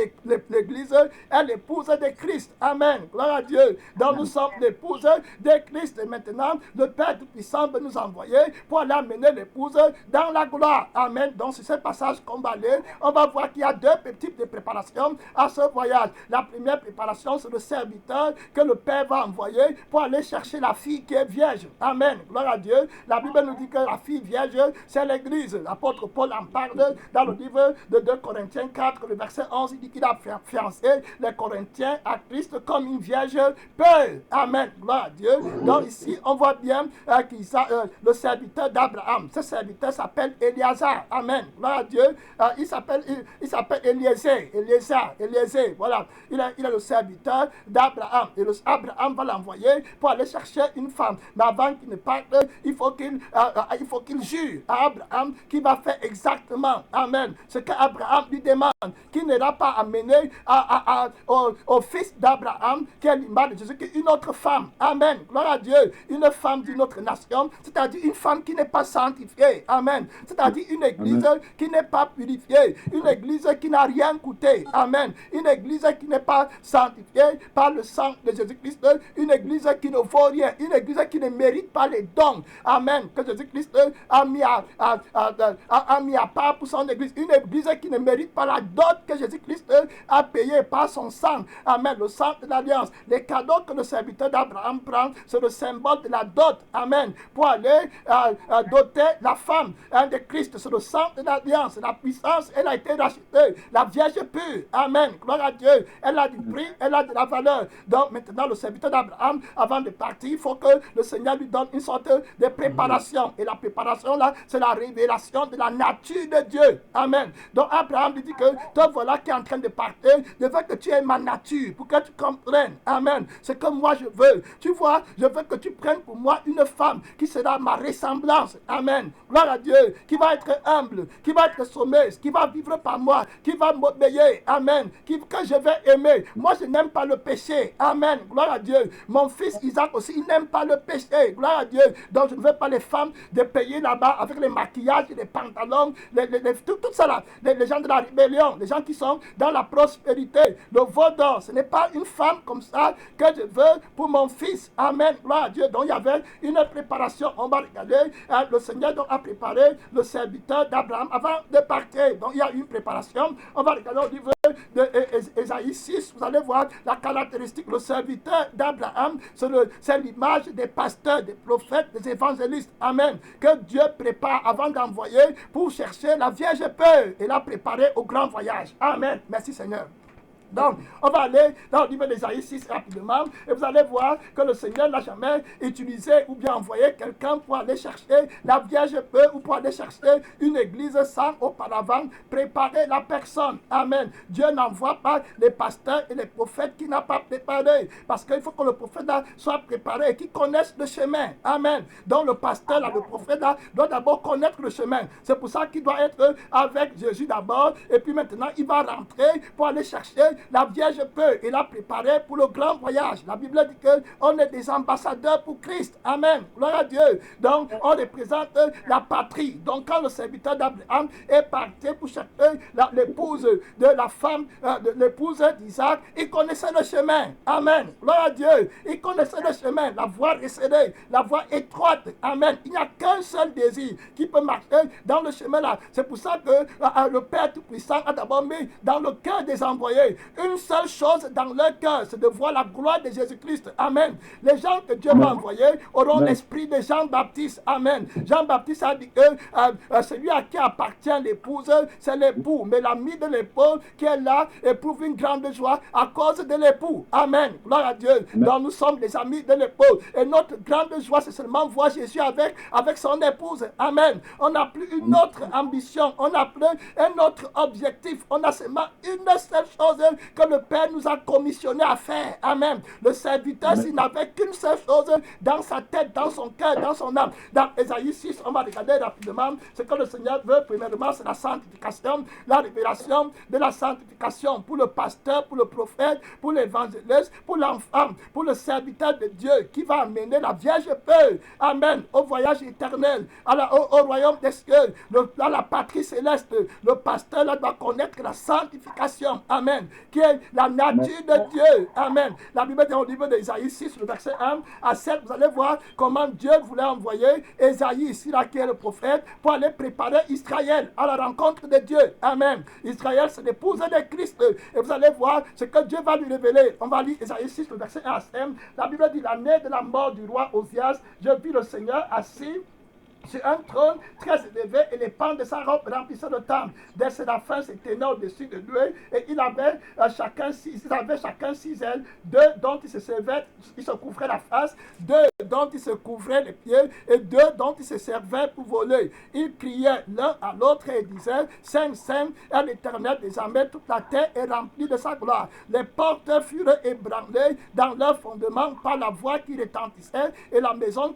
l'Église est l'épouse de Christ. Amen. Gloire à Dieu. Donc nous sommes l'épouse de Christ. Et maintenant, le Père Tout-Puissant veut nous envoyer pour aller amener l'épouse dans la gloire. Amen. Donc sur ce passage qu'on va lire, on va voir qu'il y a deux types de préparation à ce voyage. La première préparation, c'est le serviteur que le Père va envoyer pour aller chercher la fille qui est vierge. Amen. Gloire à Dieu. La Bible nous dit que la fille vierge, c'est l'Église. L'apôtre Paul en parle dans le livre de 2 Corinthiens 4, le verset 11. Il dit qu'il a fiancé les Corinthiens à Christ comme une vierge pure. Amen. Gloire à Dieu. Donc ici, on voit bien le serviteur d'Abraham. Ce serviteur s'appelle Éliazar. Amen. Gloire à Dieu. Il s'appelle Eliezer. Eliezer. Voilà. Il est le serviteur d'Abraham. Et Abraham va l'envoyer pour aller chercher une femme. Mais avant qu'il ne parte, il faut qu'il jure à Abraham qu'il va faire exactement, amen, ce qu'Abraham lui demande, qu'il n'ira pas amener au fils d'Abraham, qui est l'image de Jésus, une autre femme. Amen. Gloire à Dieu. Une femme d'une autre nation, c'est-à-dire une femme qui n'est pas sanctifiée. Amen. C'est-à-dire une église qui n'est pas purifiée. Une église qui n'a rien goûté. Amen. Une église qui n'est pas sanctifiée par le sang de Jésus-Christ, une église qui ne vaut rien, une église qui ne mérite pas les dons, amen, que Jésus-Christ a mis à part pour son église, une église qui ne mérite pas la dot que Jésus-Christ a payé par son sang. Amen. Le sang de l'alliance. Les cadeaux que le serviteur d'Abraham prend, c'est le symbole de la dot. Amen. Pour aller doter la femme de Christ. C'est le sang de l'alliance. La puissance, elle a été rachetée. La Vierge pure. Amen. Gloire à Dieu. Elle a du prix, elle a de la valeur. Donc maintenant, le serviteur d'Abraham, avant de partir, il faut que le Seigneur lui donne une sorte de préparation. Et la préparation là, c'est la révélation de la nature de Dieu. Amen. Donc Abraham lui dit que toi voilà qui est en train de partir, je veux que tu aies ma nature pour que tu comprennes. Amen. C'est comme moi je veux. Tu vois, je veux que tu prennes pour moi une femme qui sera ma ressemblance. Amen. Gloire à Dieu. Qui va être humble, qui va être sommeuse, qui va vivre par moi, qui va m'obéir. Amen. Que je vais aimer. Moi je n'aime pas le péché. Amen. Gloire à Dieu. Mon fils Isaac aussi, il n'aime pas le péché. Gloire à Dieu. Donc je ne veux pas les femmes de payer là-bas avec les maquillages, les pantalons, tout ça là. Les gens de la rébellion, les gens qui sont dans la prospérité, le veau d'or. Ce n'est pas une femme comme ça que je veux pour mon fils. Amen. Gloire à Dieu. Donc il y avait une préparation. On va regarder. Le Seigneur donc a préparé le serviteur d'Abraham avant de partir. Donc il y a une préparation. On va regarder au livre d'Ésaïe 6. Vous allez voir la caractéristique. Le serviteur d'Abraham, c'est l'image des pasteurs, des prophètes, des évangélistes. Amen. Que Dieu prépare avant d'envoyer pour chercher la Vierge pure et la préparer au grand voyage. Amen. Merci Seigneur. Donc, on va aller dans le livre d'Ésaïe 6 rapidement et vous allez voir que le Seigneur n'a jamais utilisé ou bien envoyé quelqu'un pour aller chercher la Vierge pure ou pour aller chercher une église sans auparavant préparer la personne. Amen. Dieu n'envoie pas les pasteurs et les prophètes qui n'ont pas préparé parce qu'il faut que le prophète soit préparé et qu'il connaisse le chemin. Amen. Donc, le pasteur, le prophète doit d'abord connaître le chemin. C'est pour ça qu'il doit être avec Jésus d'abord et puis maintenant, il va rentrer pour aller chercher la Vierge pure et la préparer pour le grand voyage. La Bible dit qu'on est des ambassadeurs pour Christ. Amen. Gloire à Dieu. Donc, on représente la patrie. Donc, quand le serviteur d'Abraham est parti pour chercher l'épouse de la femme, l'épouse d'Isaac, il connaissait le chemin. Amen. Gloire à Dieu. Il connaissait le chemin, la voie resserrée, la voie étroite. Amen. Il n'y a qu'un seul désir qui peut marcher dans le chemin là. C'est pour ça que le Père Tout-Puissant a d'abord mis dans le cœur des envoyés une seule chose dans leur cœur, c'est de voir la gloire de Jésus-Christ. Amen. Les gens que Dieu va envoyer auront l'esprit de Jean-Baptiste. Amen. Jean-Baptiste a dit que celui à qui appartient l'épouse, c'est l'époux. Mais l'ami de l'époux qui est là éprouve une grande joie à cause de l'époux. Amen. Gloire à Dieu. Donc nous sommes les amis de l'époux. Et notre grande joie, c'est seulement voir Jésus avec son épouse. Amen. On n'a plus une autre ambition. On n'a plus un autre objectif. On a seulement une seule chose que le Père nous a commissionné à faire. Amen. Le serviteur, s'il n'avait qu'une seule chose dans sa tête, dans son cœur, dans son âme. Dans Ésaïe 6, on va regarder rapidement ce que le Seigneur veut. Premièrement, c'est la sanctification, la révélation de la sanctification pour le pasteur, pour le prophète, pour l'évangéliste, pour l'enfant, pour le serviteur de Dieu qui va amener la Vierge pure. Amen. Au voyage éternel, au royaume des cieux, à la patrie céleste. Le pasteur là, doit connaître la sanctification. Amen. Qui est la nature de Dieu. Amen. La Bible dit au livre d'Ésaïe 6, le verset 1 à 7, vous allez voir comment Dieu voulait envoyer Ésaïe, ici là qui est le prophète, pour aller préparer Israël à la rencontre de Dieu. Amen. Israël, c'est l'épouse de Christ. Et vous allez voir ce que Dieu va lui révéler. On va lire Ésaïe 6, le verset 1 à 5. La Bible dit, l'année de la mort du roi Osias, je vis le Seigneur assis sur un trône très élevé et les pans de sa robe remplissaient le temple. Des séraphins s'éteignaient au-dessus de lui et il avait chacun 6 ailes, 2 dont il se couvrait la face, 2 dont il se couvrait les pieds et 2 dont il se servait pour voler. Ils criaient l'un à l'autre et disaient, Saint, Saint est l'Éternel des armées, toute la terre est remplie de sa gloire. Les portes furent ébranlées dans leur fondement par la voix qui retentissait et la maison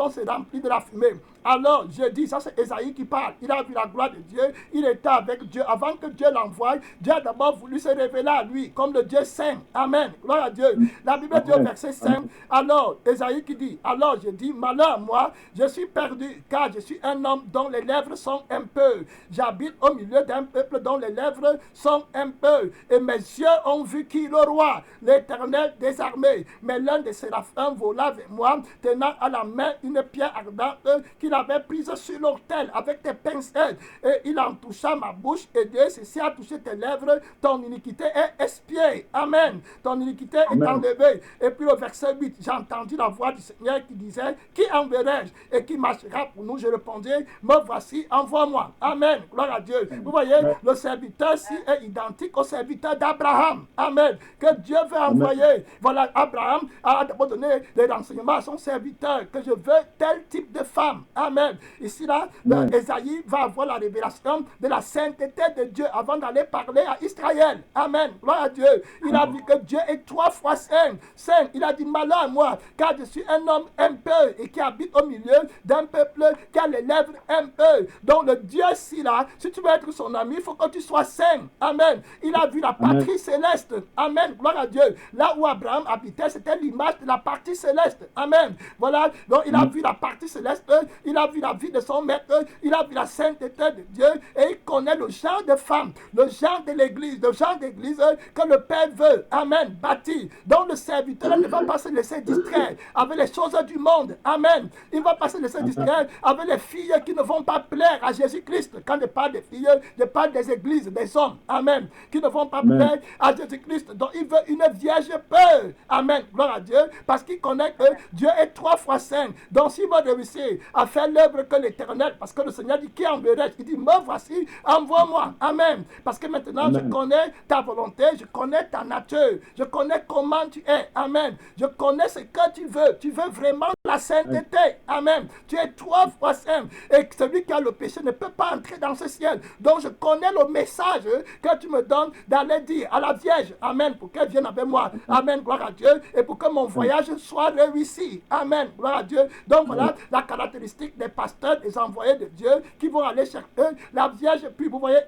s'est remplie de la fumée. Alors, je dis, ça c'est Ésaïe qui parle. Il a vu la gloire de Dieu. Il était avec Dieu. Avant que Dieu l'envoie, Dieu a d'abord voulu se révéler à lui comme le Dieu saint. Amen. Gloire à Dieu. La Bible dit au verset 5. Alors, Ésaïe qui dit, alors je dis, malheur à moi, je suis perdu, car je suis un homme dont les lèvres sont impures. J'habite au milieu d'un peuple dont les lèvres sont impures. Et mes yeux ont vu qui le roi, l'Éternel des armées. Mais l'un des séraphins vola vers moi, tenant à la main une pierre ardente qu'il avait prise sur l'autel avec tes pincettes, et il en toucha ma bouche, et Dieu, ceci a touché tes lèvres, ton iniquité est expiée. Amen. Ton iniquité est enlevée. Et puis le verset 8, j'ai entendu la voix du Seigneur qui disait, qui enverrai-je et qui marchera pour nous? Je répondais, me voici, envoie-moi. Amen. Gloire à Dieu. Vous voyez, le serviteur-ci est identique au serviteur d'Abraham. Amen. Que Dieu veut envoyer. Voilà, Abraham a d'abord donné des renseignements à son serviteur, que je veux tel type de femme. Amen. Ici, là, Ésaïe va avoir la révélation de la sainteté de Dieu avant d'aller parler à Israël. Amen. Gloire à Dieu. Il a vu que Dieu est 3 fois saint. Saint. Il a dit, malheur à moi, car je suis un homme impur et qui habite au milieu d'un peuple qui a les lèvres impures. Donc le Dieu-ci là, si tu veux être son ami, il faut que tu sois saint. Amen. Il a vu la patrie céleste. Amen. Gloire à Dieu. Là où Abraham habitait, c'était l'image de la partie céleste. Amen. Voilà. Donc il a vu la partie céleste, il a vu la vie de son maître, il a vu la sainteté de Dieu et il connaît le genre de femme, le genre de l'église, le genre d'église que le Père veut. Amen. Bâti. Donc le serviteur ne va pas se laisser distraire avec les choses du monde. Amen. Il ne va pas se laisser distraire avec les filles qui ne vont pas plaire à Jésus-Christ. Quand je parle des filles, je parle des églises, des hommes. Amen. Qui ne vont pas plaire à Jésus-Christ. Donc il veut une vierge pure. Amen. Gloire à Dieu. Parce qu'il connaît que Dieu est 3 fois saint. Donc s'il va réussir à faire l'œuvre que l'Éternel, parce que le Seigneur dit, qui enverrai-je? Il dit, me voici, envoie-moi. Amen. Parce que maintenant je connais ta volonté, je connais ta nature, je connais comment tu es. Amen. Je connais ce que tu veux. Tu veux vraiment la sainteté. Amen. Tu es 3 fois saint. Et celui qui a le péché ne peut pas entrer dans ce ciel. Donc je connais le message que tu me donnes d'aller dire à la Vierge. Amen. Pour qu'elle vienne avec moi. Amen. Gloire à Dieu. Et pour que mon voyage soit réussi. Amen. Gloire à Dieu. Donc voilà la caractéristique des pasteurs, des envoyés de Dieu qui vont aller chercher la Vierge. Puis vous voyez,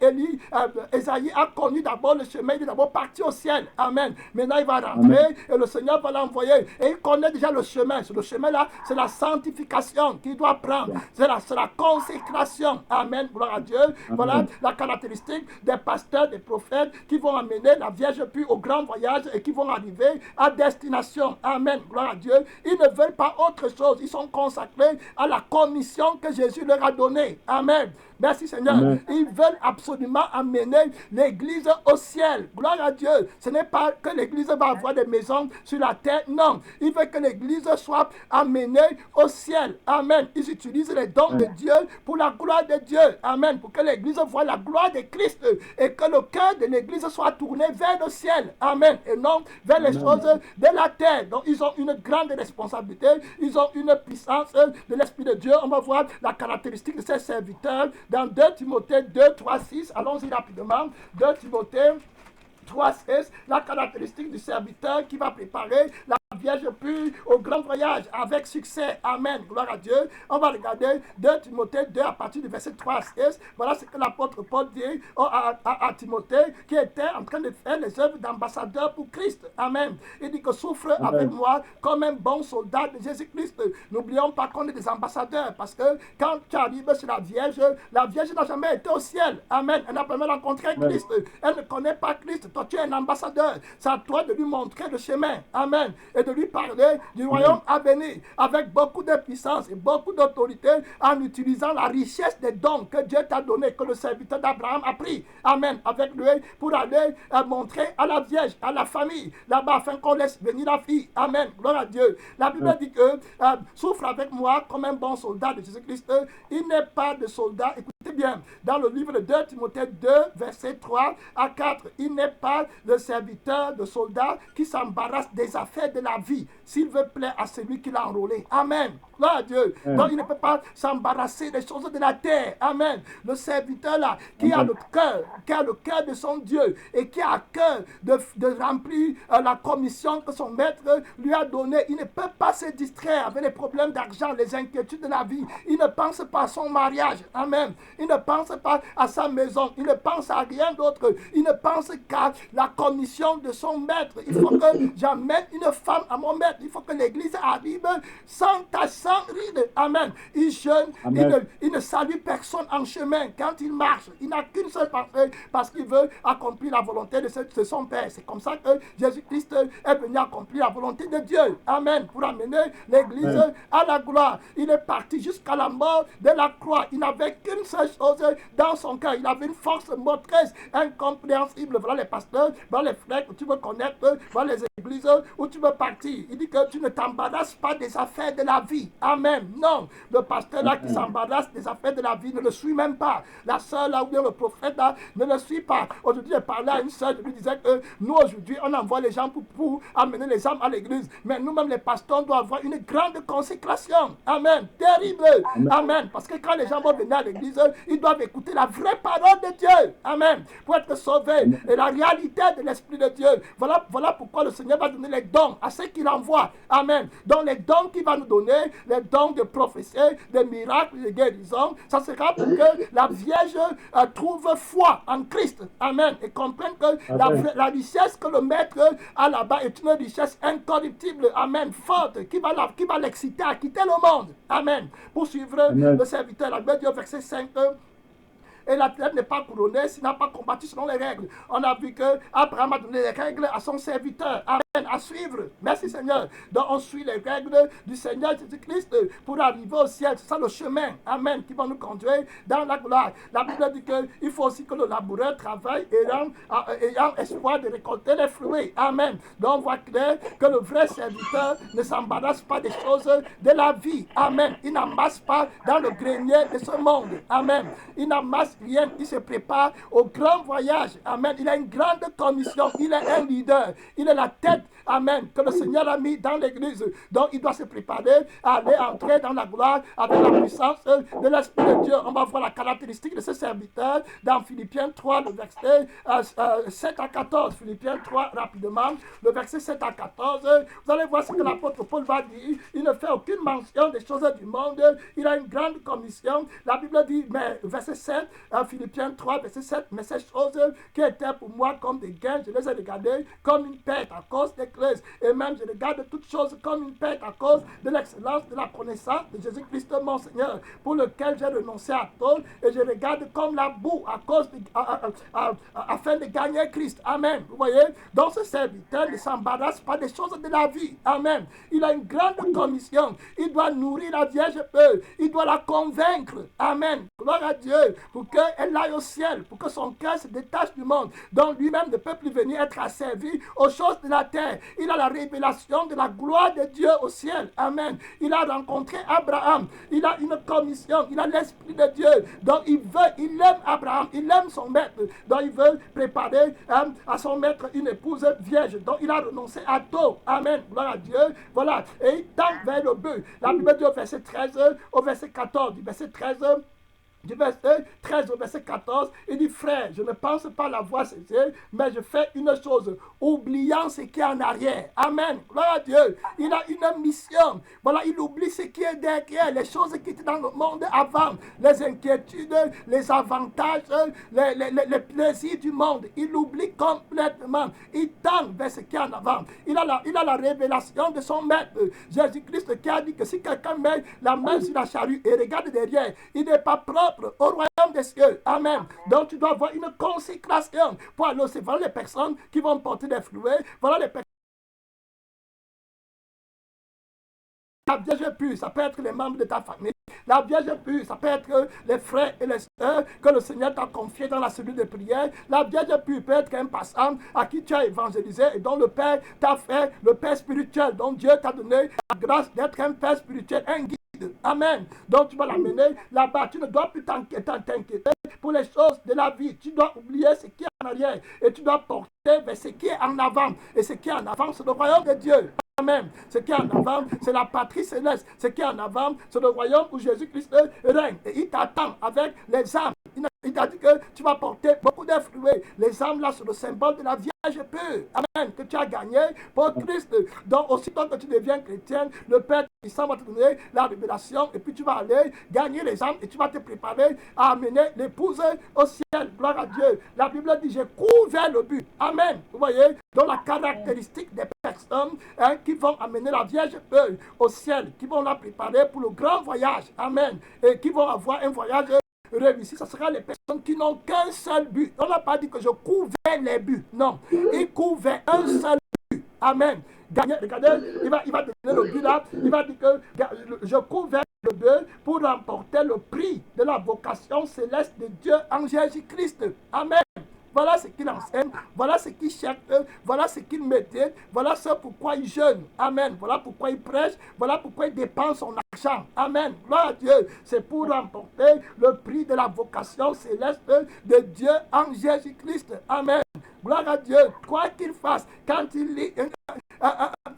Ésaïe a connu d'abord le chemin. Il est d'abord parti au ciel. Amen. Maintenant il va rentrer et le Seigneur va l'envoyer. Et il connaît déjà le chemin. Ce chemin là, c'est la sanctification qu'il doit prendre. C'est la consécration. Amen. Gloire à Dieu. Voilà la caractéristique des pasteurs, des prophètes qui vont amener la Vierge puis au grand voyage et qui vont arriver à destination. Amen. Gloire à Dieu. Ils ne veulent pas autre chose. Ils sont consacrés à la commission que Jésus leur a donnée. Amen. Merci Seigneur. Amen. Ils veulent absolument amener l'église au ciel. Gloire à Dieu. Ce n'est pas que l'église va avoir des maisons sur la terre. Non. Ils veulent que l'église soit amenée au ciel. Amen. Ils utilisent les dons de Dieu pour la gloire de Dieu. Amen. Pour que l'église voie la gloire de Christ et que le cœur de l'église soit tourné vers le ciel. Amen. Et non vers les choses de la terre. Donc ils ont une grande responsabilité. Ils ont une puissance de l'Esprit de Dieu. On va voir la caractéristique de ces serviteurs dans 2 Timothée 2, 3, 6. Allons-y rapidement. 2 Timothée 3, 6. La caractéristique du serviteur qui va préparer la Vierge pure au grand voyage avec succès. Amen. Gloire à Dieu. On va regarder 2 Timothée 2 à partir du verset 3 à 6. Voilà ce que l'apôtre Paul dit à Timothée qui était en train de faire les œuvres d'ambassadeur pour Christ. Amen. Il dit que souffre avec moi comme un bon soldat de Jésus-Christ. N'oublions pas qu'on est des ambassadeurs parce que quand tu arrives chez la Vierge n'a jamais été au ciel. Amen. Elle n'a jamais rencontré Christ. Elle ne connaît pas Christ. Toi, tu es un ambassadeur. C'est à toi de lui montrer le chemin. Amen. Et de lui parler du royaume à venir avec beaucoup de puissance et beaucoup d'autorité en utilisant la richesse des dons que Dieu t'a donné, que le serviteur d'Abraham a pris. Amen. Avec lui pour aller montrer à la Vierge, à la famille, là-bas, afin qu'on laisse venir la fille. Amen. Gloire à Dieu. La Bible dit que souffre avec moi comme un bon soldat de Jésus-Christ. Il n'est pas de soldat. Écoutez bien, dans le livre de 2 Timothée 2, verset 3 à 4, il n'est pas le serviteur, de soldat qui s'embarrasse des affaires de la vie, s'il veut plaire à celui qui l'a enrôlé. Amen. Gloire à Dieu. Donc il ne peut pas s'embarrasser des choses de la terre. Amen. Le serviteur là, qui a le cœur de son Dieu et qui a à cœur de remplir la commission que son maître lui a donnée, il ne peut pas se distraire avec les problèmes d'argent, les inquiétudes de la vie. Il ne pense pas à son mariage. Amen. Il ne pense pas à sa maison. Il ne pense à rien d'autre. Il ne pense qu'à la commission de son maître. Il faut que j'amène une femme à mon maître. Il faut que l'église arrive sans tache, sans ride. Amen. Il jeûne. Il ne salue personne en chemin. Quand il marche, il n'a qu'une seule pensée parce qu'il veut accomplir la volonté de son Père. C'est comme ça que Jésus-Christ est venu accomplir la volonté de Dieu. Amen. Pour amener l'église à la gloire. Il est parti jusqu'à la mort de la croix. Il n'avait qu'une seule chose dans son cœur. Il avait une force motrice incompréhensible. Voilà les pasteurs, voilà les frères que tu veux connaître, voilà les églises où tu veux partir. Il dit que tu ne t'embarrasses pas des affaires de la vie. Amen. Non. Le pasteur là qui s'embarrasse des affaires de la vie ne le suit même pas. La sœur là ou bien le prophète là ne le suit pas. Aujourd'hui, j'ai parlé à une sœur, je lui disais que nous aujourd'hui, on envoie les gens pour amener les âmes à l'église. Mais nous-mêmes, les pasteurs, doivent avoir une grande consécration. Amen. Terrible. Amen. Parce que quand les gens vont venir à l'église, ils doivent écouter la vraie parole de Dieu. Amen. Pour être sauvés. Et la réalité de l'Esprit de Dieu. Voilà pourquoi le Seigneur va donner les dons à ceux qu'il envoie. Amen. Donc les dons qu'il va nous donner, les dons de prophétie, de miracles, de guérison, ça sera pour que la Vierge trouve foi en Christ. Amen. Et comprenne que la richesse que le Maître a là-bas est une richesse incorruptible. Amen. Forte. Qui va l'exciter à quitter le monde. Amen. Pour suivre le serviteur. La Bible dit au verset 5. Et la terre n'est pas couronnée s'il n'a pas combattu selon les règles. On a vu que Abraham a donné les règles à son serviteur. Amen. À suivre. Merci Seigneur. Donc on suit les règles du Seigneur Jésus-Christ pour arriver au ciel. C'est ça le chemin. Amen. Qui va nous conduire dans la gloire. La Bible dit qu'il faut aussi que le laboureur travaille ayant espoir de récolter les fruits. Amen. Donc on voit clair que le vrai serviteur ne s'embarrasse pas des choses de la vie. Amen. Il n'amasse pas dans le grenier de ce monde. Amen. Il n'amasse rien, il se prépare au grand voyage. Amen. Il a une grande commission. Il est un leader. Il est la tête. Amen. Que le Seigneur a mis dans l'église. Donc il doit se préparer à aller entrer dans la gloire avec la puissance de l'Esprit de Dieu. On va voir la caractéristique de ce serviteur dans Philippiens 3, le verset 7 à 14. Philippiens 3, rapidement. Le verset 7 à 14. Vous allez voir ce que l'apôtre Paul va dire. Il ne fait aucune mention des choses du monde. Il a une grande commission. La Bible dit, mais verset 7, Philippiens 3, verset 7, mais ces choses qui étaient pour moi comme des gains, je les ai regardées comme une perte à cause des clés. Et même je regarde toutes choses comme une perte à cause de l'excellence de la connaissance de Jésus-Christ mon Seigneur, pour lequel j'ai renoncé à tout, et je regarde comme la boue à cause afin de gagner Christ. Amen. Vous voyez? Donc ce serviteur ne s'embarrasse pas des choses de la vie. Amen. Il a une grande commission. Il doit nourrir la Vierge Peur. Il doit la convaincre. Amen. Gloire à Dieu. Pour qu'elle aille au ciel. Pour que son cœur se détache du monde. Donc lui-même ne peut plus venir être asservi aux choses de la terre. Il a la révélation de la gloire de Dieu au ciel. Amen. Il a rencontré Abraham. Il a une commission. Il a l'Esprit de Dieu. Donc il aime Abraham. Il aime son maître. Donc il veut préparer à son maître une épouse vierge. Donc il a renoncé à tout. Amen. Gloire à Dieu. Voilà. Et il tend vers le but. La Bible dit au verset 13, au verset 14. Du verset 13. Du verset 13 au verset 14, il dit, frère, je ne pense pas l'avoir cessé, mais je fais une chose, oubliant ce qui est en arrière. Amen. Gloire à Dieu. Il a une mission. Voilà, il oublie ce qui est derrière, les choses qui étaient dans le monde avant, les inquiétudes, les avantages, les plaisirs du monde. Il oublie complètement. Il tend vers ce qui est en avant. Il a la révélation de son maître, Jésus-Christ, qui a dit que si quelqu'un met la main sur la charrue et regarde derrière, il n'est pas propre au royaume des cieux. Amen. Donc tu dois avoir une consécration pour aller aussi. Voilà les personnes qui vont porter des fruits. Voilà les personnes. La Vierge pure, ça peut être les membres de ta famille. La Vierge pure, ça peut être les frères et les sœurs que le Seigneur t'a confiés dans la cellule de prière. La Vierge pure peut être un passant à qui tu as évangélisé et dont le Père t'a fait le Père spirituel, dont Dieu t'a donné la grâce d'être un Père spirituel, un guide. Amen. Donc tu vas l'amener là-bas. Tu ne dois plus t'inquiéter pour les choses de la vie. Tu dois oublier ce qui est en arrière et tu dois porter vers ce qui est en avant. Et ce qui est en avant, c'est le royaume de Dieu. Amen. Ce qui est en avant, c'est la patrie céleste. Ce qui est en avant, c'est le royaume où Jésus-Christ règne. Et il t'attend avec les âmes. Il ne Il t'a dit que tu vas porter beaucoup de fruits. Les âmes là sont le symbole de la Vierge pure. Amen. Que tu as gagné pour Christ. Donc, aussitôt que tu deviens chrétien, le Père Puissant va te donner la révélation et puis tu vas aller gagner les âmes et tu vas te préparer à amener l'épouse au ciel. Gloire à Dieu. La Bible dit, j'ai couvert le but. Amen. Vous voyez, dans la caractéristique des personnes qui vont amener la Vierge pure au ciel, qui vont la préparer pour le grand voyage. Amen. Et qui vont avoir un voyage réussi, ce sera les personnes qui n'ont qu'un seul but. On n'a pas dit que je couvrais les buts. Non, il couvrait un seul but. Amen. Gagner, regardez, il va donner le but là. Il va dire que je couvrais le but pour remporter le prix de la vocation céleste de Dieu en Jésus-Christ. Amen. Voilà ce qu'il enseigne, voilà ce qu'il cherche, voilà ce qu'il médite, voilà ce pourquoi il jeûne. Amen. Voilà pourquoi il prêche, voilà pourquoi il dépense son argent. Amen. Gloire à Dieu. C'est pour remporter le prix de la vocation céleste de Dieu en Jésus-Christ. Amen. Gloire à Dieu. Quoi qu'il fasse, quand il lit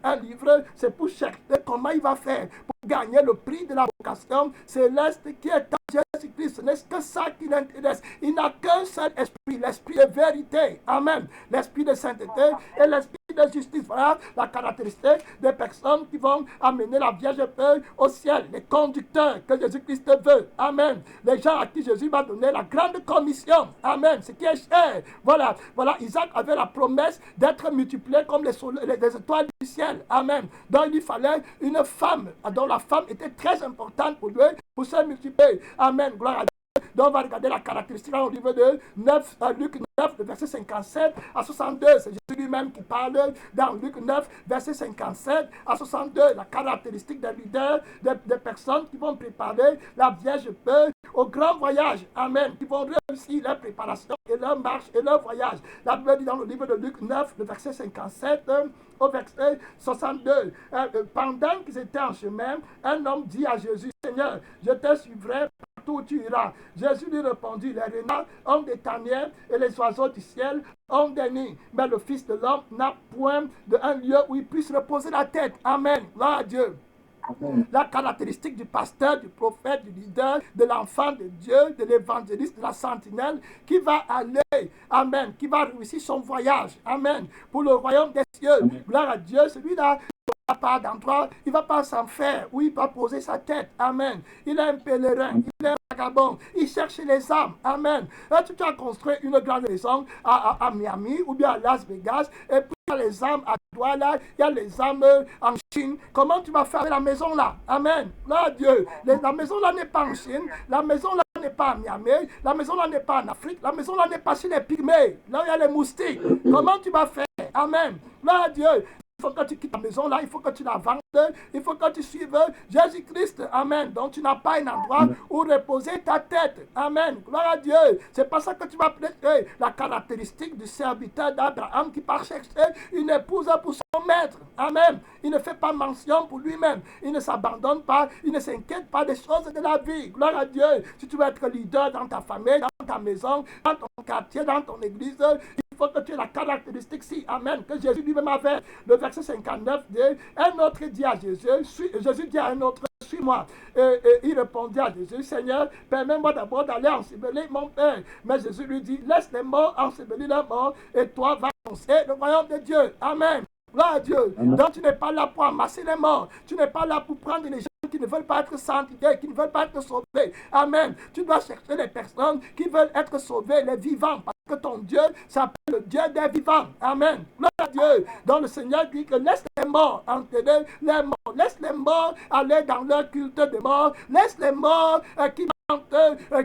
un livre, c'est pour chercher comment il va faire pour gagner le prix de la vocation céleste qui est en Jésus-Christ. Ce n'est que ça qui l'intéresse. Il n'a qu'un seul esprit, l'esprit de vérité. Amen. L'esprit de sainteté et l'esprit de justice. Voilà la caractéristique des personnes qui vont amener la Vierge pure au ciel. Les conducteurs que Jésus-Christ veut. Amen. Les gens à qui Jésus va donner la grande commission. Amen. Ce qui est cher. Voilà. Voilà. Isaac avait la promesse d'être multiplié comme les étoiles du ciel. Amen. Donc il fallait une femme dont la femme était très importante pour lui pour se multiplier. Amen. Gloire à Dieu. Donc on va regarder la caractéristique au livre de Luc 9, le verset 57 à 62. C'est Jésus lui-même qui parle dans Luc 9, verset 57 à 62. La caractéristique des leaders, des personnes qui vont préparer la Vierge pure au grand voyage. Amen. Qui vont réussir leur préparation et leur marche et leur voyage. La Bible dit dans le livre de Luc 9, le verset 57 au verset 62. Pendant qu'ils étaient en chemin, un homme dit à Jésus, Seigneur, je te suivrai partout où tu iras. Jésus lui répondit, les renards ont des tanières et les oiseaux du ciel ont des nids. Mais le Fils de l'homme n'a point d'un lieu où il puisse reposer la tête. Amen. Gloire à Dieu. La caractéristique du pasteur, du prophète, du leader, de l'enfant de Dieu, de l'évangéliste, de la sentinelle, qui va aller, amen, qui va réussir son voyage, amen, pour le royaume des cieux. Amen. Gloire à Dieu, celui-là, il ne va pas d'endroit, il ne va pas s'en faire, où il va poser sa tête, amen. Il est un pèlerin, il est un vagabond, il cherche les âmes, amen. Là, tu as construit une grande maison à Miami ou bien à Las Vegas, et puis il y a les âmes à Douala, il y a les âmes en Chine. Comment tu vas faire la maison là? Amen. Là, Dieu, la maison là n'est pas en Chine, la maison là n'est pas à Miami, la maison là n'est pas en Afrique, la maison là n'est pas chez les pygmées, là où il y a les moustiques. Comment tu vas faire? Amen. Là, Dieu, il faut que tu quittes la maison là, il faut que tu la vendes, il faut que tu suives Jésus-Christ. Amen. Donc tu n'as pas un endroit où reposer ta tête. Amen. Gloire à Dieu. C'est pas ça que tu vas prêcher. La caractéristique du serviteur d'Abraham qui part chercher une épouse pour son maître. Amen. Il ne fait pas mention pour lui-même. Il ne s'abandonne pas. Il ne s'inquiète pas des choses de la vie. Gloire à Dieu. Si tu veux être leader dans ta famille, dans ta maison, dans ton quartier, dans ton église, il faut que tu aies la caractéristique si, amen, que Jésus lui-même avait. Le verset 59 dit, un autre dit à Jésus, Jésus dit à un autre, suis-moi. Et il répondit à Jésus, Seigneur, permets-moi d'abord d'aller ensevelir mon père. Mais Jésus lui dit, laisse les morts ensevelir leurs morts, et toi va annoncer le royaume de Dieu. Amen. Gloire à Dieu. Amen. Donc tu n'es pas là pour amasser les morts. Tu n'es pas là pour prendre les gens qui ne veulent pas être sanctifiés, qui ne veulent pas être sauvés. Amen. Tu dois chercher les personnes qui veulent être sauvées, les vivants. Parce que ton Dieu s'appelle le Dieu des vivants. Amen. Gloire à Dieu. Donc le Seigneur dit que laisse les morts enterrer les morts. Laisse les morts aller dans leur culte de mort. Laisse les morts qui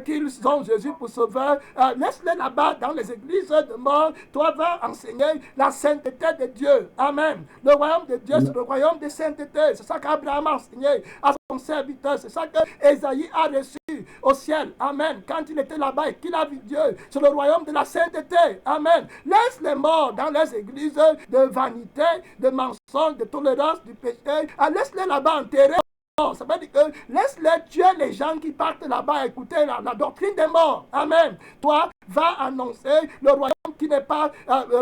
qu'ils ont Jésus pour sauveur. Laisse-les là-bas dans les églises de mort. Toi, va enseigner la sainteté de Dieu. Amen. Le royaume de Dieu, c'est le royaume de sainteté. C'est ça qu'Abraham a enseigné à son serviteur. C'est ça que Ésaïe a reçu au ciel. Amen. Quand il était là-bas et qu'il a vu Dieu, c'est le royaume de la sainteté. Amen. Laisse les morts dans les églises de vanité, de mensonge, de tolérance, du péché. Laisse-les là-bas enterrés. Ça veut dire que laisse-les tuer les gens qui partent là-bas écouter la doctrine des morts. Amen. Toi, va annoncer le royaume qui n'est pas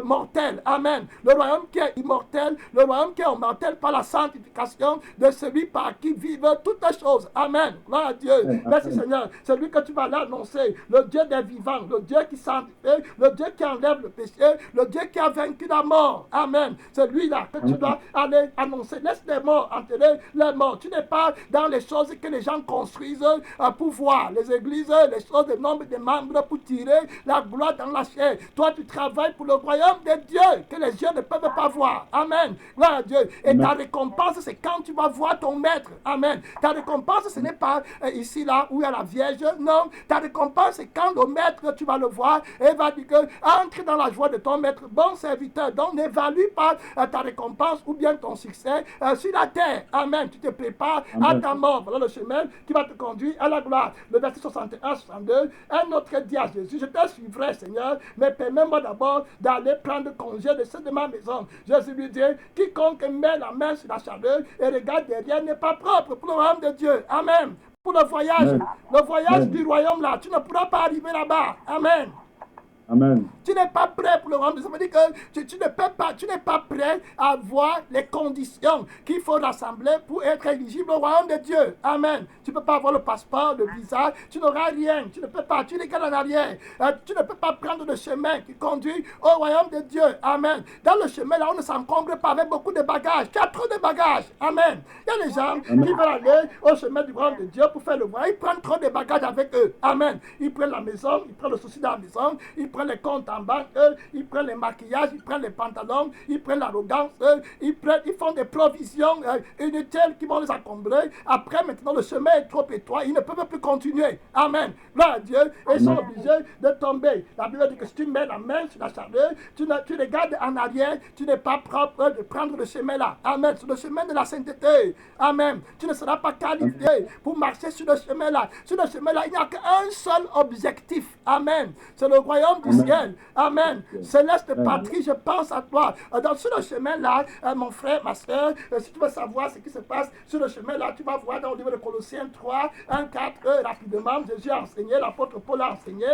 mortel. Amen. Le royaume qui est immortel, le royaume qui est immortel par la sanctification de celui par qui vivent toutes les choses. Amen. Gloire à Dieu. Merci Seigneur. C'est lui que tu vas l'annoncer. Le Dieu des vivants, le Dieu qui sanctifie, le Dieu qui enlève le péché, le Dieu qui a vaincu la mort. Amen. C'est lui-là que tu dois aller annoncer. Laisse les morts enterrer les morts. Tu n'es pas dans les choses que les gens construisent pour voir. Les églises, les choses, le nombre de membres pour tirer la gloire dans la chair. Toi, tu travailles pour le royaume de Dieu que les yeux ne peuvent pas voir. Amen. Gloire à Dieu. Et ta récompense, c'est quand tu vas voir ton maître. Amen. Ta récompense, ce n'est pas ici, là, où il y a la Vierge. Non. Ta récompense, c'est quand le maître, tu vas le voir et va dire que entre dans la joie de ton maître. Bon serviteur. Donc, n'évalue pas ta récompense ou bien ton succès sur la terre. Amen. Tu te prépares à ta mort. Voilà le chemin qui va te conduire à la gloire. Le verset 61-62. Un autre dit à Jésus, je te suivrai, Seigneur, mais permets-moi d'abord d'aller prendre congé de ceux de ma maison. Jésus lui dit, quiconque met la main sur la chaleur et regarde derrière n'est pas propre pour le royaume de Dieu. Amen. Pour le voyage du royaume là, tu ne pourras pas arriver là-bas. Amen. Amen. Tu n'es pas prêt pour le royaume. Ça veut dire que tu n'es pas prêt à voir les conditions qu'il faut rassembler pour être éligible au royaume de Dieu. Amen. Tu ne peux pas avoir le passeport, le visa, tu n'auras rien. Tu ne peux pas, tu es en arrière. Tu ne peux pas prendre le chemin qui conduit au royaume de Dieu. Amen. Dans le chemin là, on ne s'encombre pas avec beaucoup de bagages. Tu as trop de bagages. Amen. Il y a des gens qui veulent aller au chemin du royaume de Dieu pour faire le voyage. Ils prennent trop de bagages avec eux. Amen. Ils prennent la maison, ils prennent le souci de la maison, ils prennent les comptes en banque, ils prennent les maquillages, ils prennent les pantalons, ils prennent l'arrogance, ils font des provisions inutiles qui vont les encombrer. Après, maintenant, le chemin est trop étroit, ils ne peuvent plus continuer. Amen. Gloire à Dieu. Et ils sont obligés de tomber. La Bible dit que si tu mets la main sur la chaleur, tu regardes en arrière, tu n'es pas propre de prendre le chemin là. Amen. Sur le chemin de la sainteté. Amen. Tu ne seras pas qualifié pour marcher sur le chemin là. Sur le chemin là, il n'y a qu'un seul objectif. Amen. C'est le royaume du ciel. Amen. Céleste patrie, je pense à toi. Sur le chemin là, mon frère, ma soeur, si tu veux savoir ce qui se passe sur le chemin là, tu vas voir dans le livre de Colossiens 3, 1, 4, rapidement, Jésus a enseigné, l'apôtre Paul a enseigné,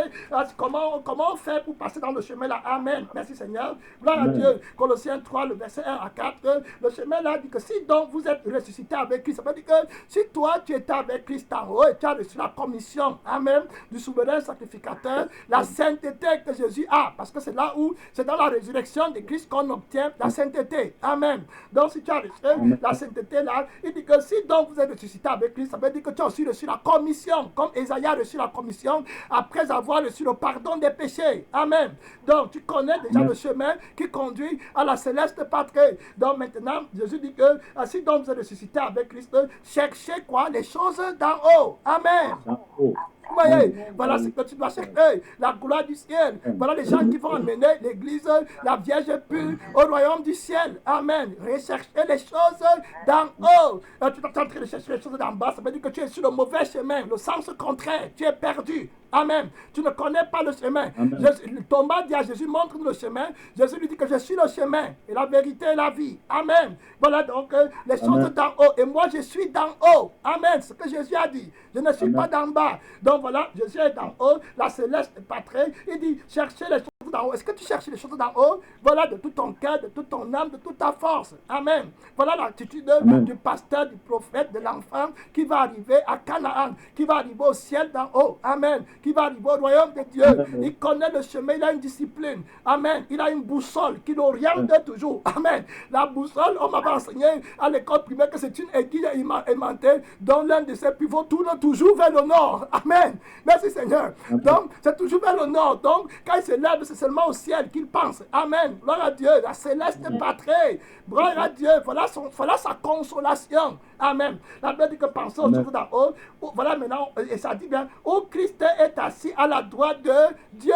comment on fait pour passer dans le chemin là. Amen. Merci Seigneur. Gloire à Dieu. Colossiens 3, le verset 1 à 4, le chemin là dit que si donc vous êtes ressuscité avec Christ, ça veut dire que si toi tu étais avec Christ en haut et tu as reçu la commission, amen, du souverain sacrificateur, la sainteté que Jésus a, parce que c'est là où, c'est dans la résurrection de Christ qu'on obtient la sainteté. Amen. Donc si tu as reçu la sainteté là, il dit que si donc vous êtes ressuscité avec Christ, ça veut dire que tu as aussi reçu la commission, comme Ésaïe a reçu la commission après avoir reçu le pardon des péchés. Amen. Donc tu connais déjà le chemin qui conduit à la céleste patrie. Donc maintenant, Jésus dit que si donc vous êtes ressuscité avec Christ, cherchez quoi? Les choses d'en haut. Amen. Vous voyez, voilà ce que tu dois chercher, la gloire du ciel. Voilà les gens qui vont amener l'église, la Vierge pure, au royaume du ciel. Amen. Rechercher les choses d'en haut. Tu es en train de chercher les choses d'en bas, ça veut dire que tu es sur le mauvais chemin, le sens contraire, tu es perdu. Amen. Tu ne connais pas le chemin. Thomas dit à Jésus, montre-nous le chemin. Jésus lui dit que je suis le chemin et la vérité et la vie. Amen. Voilà donc les choses d'en haut. Et moi, je suis d'en haut. Amen. Ce que Jésus a dit. Je ne suis pas d'en bas. Donc voilà, Jésus est d'en haut. La céleste patrie. Il dit, cherchez les choses d'en haut. Est-ce que tu cherches les choses d'en haut? Voilà, de tout ton cœur, de toute ton âme, de toute ta force. Amen. Voilà l'attitude du pasteur, du prophète, de l'enfant qui va arriver à Canaan, qui va arriver au ciel d'en haut. Amen. Qui va arriver au royaume de Dieu. Il connaît le chemin, il a une discipline. Amen. Il a une boussole qui l'oriente toujours. Amen. La boussole, on m'avait enseigné à l'école primaire que c'est une aiguille aimantée dont l'un de ses pivots tourne toujours vers le nord. Amen. Merci Seigneur. Donc, c'est toujours vers le nord. Donc, quand il se lève, c'est seulement au ciel qu'il pense. Amen. Gloire à Dieu. La céleste patrie. Gloire à Dieu. Voilà sa consolation. Amen. La Bible dit que pensez aux choses d'en haut. Voilà maintenant, et ça dit bien, où Christ est assis à la droite de Dieu.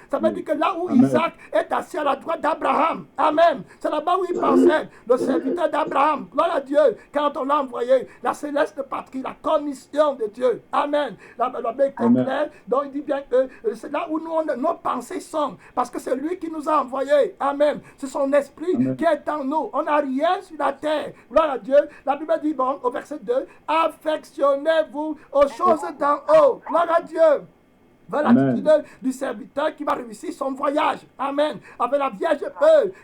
Ça veut dire que là où Isaac est assis à la droite d'Abraham. Amen. C'est là-bas où il pensait, le serviteur d'Abraham. Gloire à Dieu. Quand on l'a envoyé, la céleste patrie, la commission de Dieu. Amen. La Bible est claire. Donc il dit bien que c'est là où nos pensées sont. Parce que c'est lui qui nous a envoyés. Amen. C'est son esprit qui est en nous. On n'a rien sur la terre. Gloire à Dieu. La Bible dit, bon, au verset 2, affectionnez-vous aux choses d'en haut. Gloire à Dieu. Voilà Amen. l'attitude du serviteur qui va réussir son voyage. Amen. Avec la Vierge,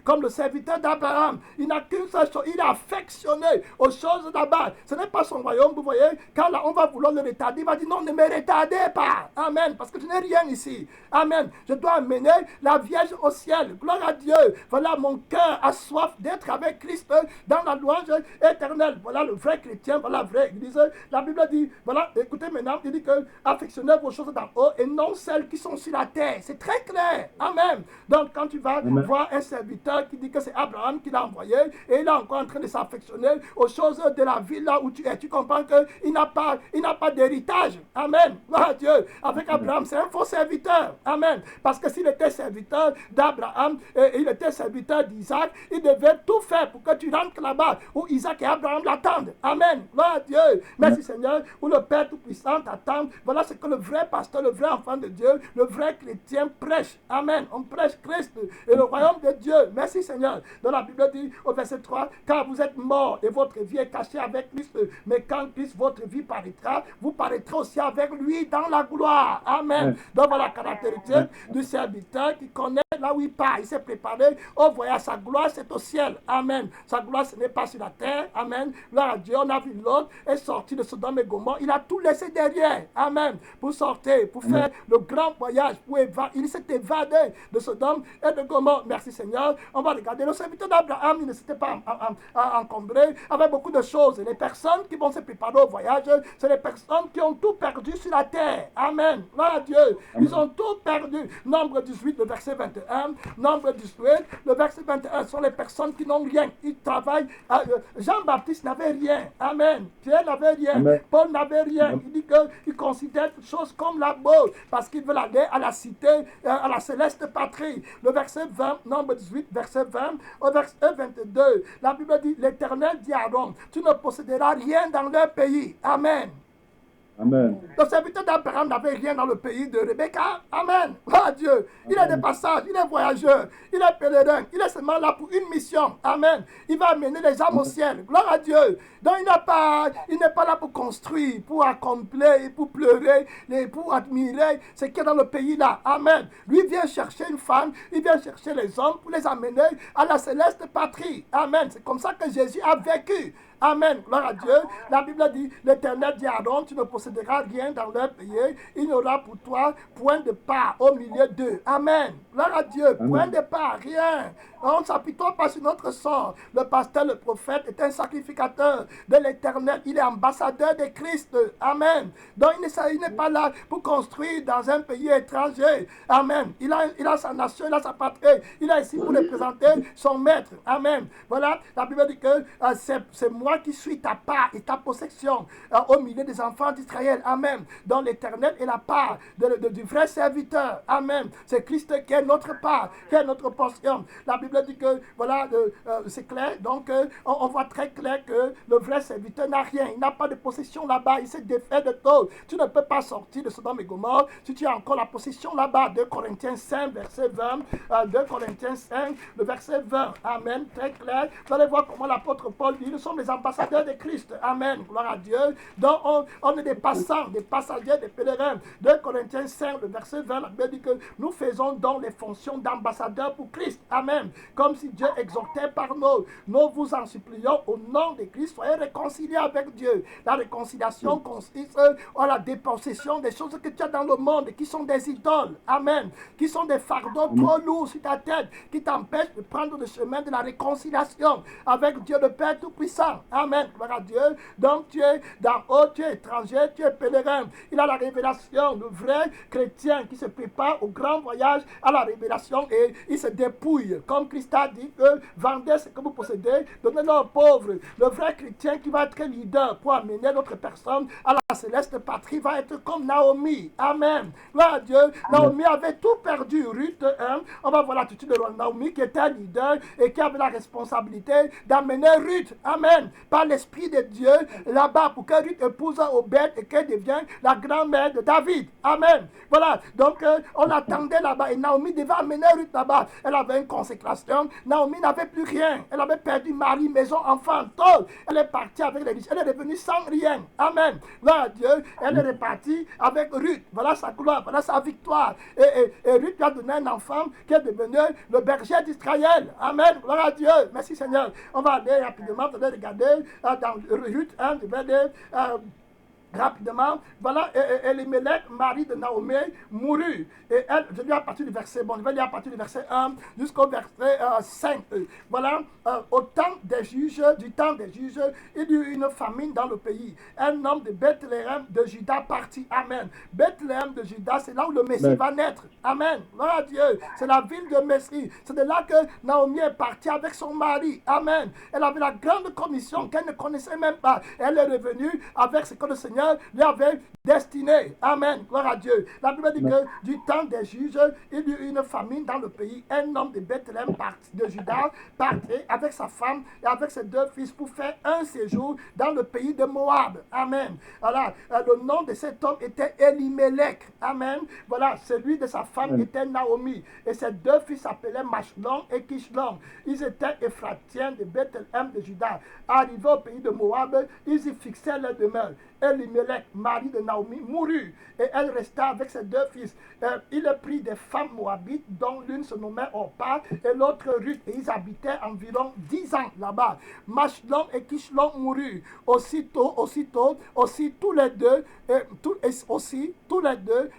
comme le serviteur d'Abraham, il n'a qu'une seule chose, il est affectionné aux choses là-bas. Ce n'est pas son royaume, vous voyez. Quand là, on va vouloir le retarder, il va dire non, ne me retardez pas. Amen. Parce que je n'ai rien ici. Amen. Je dois amener la Vierge au ciel. Gloire à Dieu. Voilà, mon cœur a soif d'être avec Christ dans la louange éternelle. Voilà le vrai chrétien, voilà la vraie église. La Bible dit, voilà, écoutez maintenant, il dit que affectionnez vos choses d'en haut et non celles qui sont sur la terre. C'est très clair. Amen. Donc, quand tu vas voir un serviteur qui dit que c'est Abraham qui l'a envoyé et il est encore en train de s'affectionner aux choses de la ville là où tu es, tu comprends qu'il n'a pas d'héritage. Amen. Gloire à Dieu. Avec Abraham, c'est un faux serviteur. Amen. Parce que s'il était serviteur d'Abraham et il était serviteur d'Isaac, il devait tout faire pour que tu rentres là-bas où Isaac et Abraham l'attendent. Amen. Gloire à Dieu. Merci Seigneur, où le Père Tout-Puissant t'attend. Voilà ce que le vrai pasteur, le vrai enfant de Dieu, le vrai chrétien prêche. Amen. On prêche Christ et le royaume de Dieu. Merci Seigneur. Dans la Bible dit au verset 3, car vous êtes morts et votre vie est cachée avec Christ. Mais quand Christ, votre vie paraîtra, vous paraîtrez aussi avec lui dans la gloire. Amen. Donc voilà la caractéristique du serviteur qui connaît là où il part. Il s'est préparé au voyage. Sa gloire, c'est au ciel. Amen. Sa gloire, ce n'est pas sur la terre. Amen. Gloire à Dieu. On a vu l'autre est sorti de Sodome et Gomorrhe. Il a tout laissé derrière. Amen. Pour sortir, pour faire le grand voyage. Il s'est évadé de Sodome et de Gomorrhe. Merci Seigneur. On va regarder. Le serviteur d'Abraham, il ne s'était pas encombré avec beaucoup de choses. Les personnes qui vont se préparer au voyage, c'est les personnes qui ont tout perdu sur la terre. Amen. Gloire à Dieu. Ils ont tout perdu. Nombre 18, le verset 21. Nombre 18, le verset 21 sont les personnes qui n'ont rien. Ils travaillent. Jean-Baptiste n'avait rien. Amen. Pierre n'avait rien. Amen. Paul n'avait rien. Il dit qu'il considère toutes choses comme la beau parce qu'ils veulent aller à la cité, à la céleste patrie. Le verset 20, nombre 18, verset 20, au verset 22. La Bible dit, l'Éternel dit à Aaron, tu ne posséderas rien dans leur pays. Amen. Amen. Le serviteur d'Abraham n'avait rien dans le pays de Rebecca. Amen. Oh Dieu. Il est de passage, il est voyageur, il est pèlerin, il est seulement là pour une mission. Amen. Il va amener les âmes au ciel. Gloire à Dieu. Donc il n'est pas là pour construire, pour accomplir, pour pleurer, pour admirer ce qu'il y a dans le pays là. Amen. Lui vient chercher une femme, il vient chercher les hommes pour les amener à la céleste patrie. Amen. C'est comme ça que Jésus a vécu. Amen. Gloire à Dieu. La Bible dit, l'Éternel dit à Aaron, tu ne posséderas rien dans leur pays. Il n'y aura pour toi point de part au milieu d'eux. Amen. Gloire à Dieu. Amen. Point de part, rien. On ne s'appuie pas sur notre sort. Le pasteur, le prophète est un sacrificateur de l'Éternel. Il est ambassadeur de Christ. Amen. Donc il n'est pas là pour construire dans un pays étranger. Amen. Il a sa nation, il a sa patrie. Il est ici pour représenter son maître. Amen. Voilà, la Bible dit que c'est moi qui suis ta part et ta possession au milieu des enfants d'Israël. Amen. Dans l'Éternel est la part du vrai serviteur. Amen. C'est Christ qui est notre part, qui est notre portion. La Bible dit que, voilà, c'est clair. Donc, on voit très clair que le vrai serviteur n'a rien. Il n'a pas de possession là-bas. Il s'est défait de tout. Tu ne peux pas sortir de Sodome et Gomorrhe si tu as encore la possession là-bas. 2 Corinthiens 5, verset 20. 2 Corinthiens 5, le verset 20. Amen. Très clair. Vous allez voir comment l'apôtre Paul dit, nous sommes les ambassadeurs de Christ. Amen. Gloire à Dieu. Donc, on est des passants, des passagers, des pèlerins. 2 Corinthiens 5, le verset 20, la Bible dit que nous faisons donc les fonctions d'ambassadeurs pour Christ. Amen. Comme si Dieu exhortait par nous. Nous vous en supplions au nom de Christ, soyez réconciliés avec Dieu. La réconciliation consiste en la dépossession des choses que tu as dans le monde qui sont des idoles. Amen. Qui sont des fardeaux trop lourds sur ta tête, qui t'empêchent de prendre le chemin de la réconciliation avec Dieu le Père Tout-Puissant. Amen. Gloire à Dieu. Donc tu es d'en haut, tu es étranger, tu es pèlerin. Il a la révélation, le vrai chrétien qui se prépare au grand voyage à la révélation et il se dépouille. Comme Christ a dit que vendez ce que vous possédez, donnez-le aux pauvres. Le vrai chrétien qui va être leader pour amener notre personne à la céleste patrie va être comme Naomi. Amen. Gloire à Dieu. Naomi avait tout perdu. Ruth 1, on va voir l'attitude de Naomi qui était leader et qui avait la responsabilité d'amener Ruth. Amen. Par l'Esprit de Dieu là-bas pour que Ruth épouse Obed et qu'elle devienne la grand-mère de David. Amen. Voilà. Donc on attendait là-bas et Naomi Naomi devait amener Ruth là-bas. Elle avait une consécration. Naomi n'avait plus rien. Elle avait perdu mari, maison, enfant, tout. Elle est partie avec les riches. Elle est revenue sans rien. Amen. Gloire à Dieu. Elle est repartie avec Ruth. Voilà sa gloire, voilà sa victoire. Et Ruth lui a donné un enfant qui est devenu le berger d'Israël. Amen. Gloire à Dieu. Merci Seigneur. On va aller rapidement, vous allez regarder dans Ruth 1, rapidement, voilà, Elimelech, mari de Naomi, mourut. Et elle, je lis à partir du verset, bon, je vais lire à partir du verset 1 jusqu'au verset 5. Voilà, au temps des juges, du temps des juges, il y eut une famine dans le pays. Un homme de Bethléem de Juda partit. Amen. Bethléem de Juda, c'est là où le Messie va naître. Amen. Gloire à Dieu. C'est la ville de Messie. C'est de là que Naomi est partie avec son mari. Amen. Elle avait la grande commission qu'elle ne connaissait même pas. Elle est revenue avec ce que le Seigneur lui avait destiné. Amen. Gloire à Dieu. La Bible dit que du temps des juges, il y eut une famine dans le pays. Un homme de Bethléem de Juda partait avec sa femme et avec ses 2 fils pour faire un séjour dans le pays de Moab. Amen. Voilà. Le nom de cet homme était Elimelech. Amen. Voilà. Celui de sa femme était Naomi. Et ses 2 fils s'appelaient Machlon et Kishlon. Ils étaient Éphratiens de Bethléem de Juda. Arrivés au pays de Moab, ils y fixèrent leur demeure. Elimelech, mari de Naomi, mourut et elle resta avec ses 2 fils. Il prit des femmes moabites, dont l'une se nommait Orpa et l'autre Ruth, et ils habitaient environ 10 ans là-bas. Machlon et Kishlon moururent. Aussitôt, tous les deux,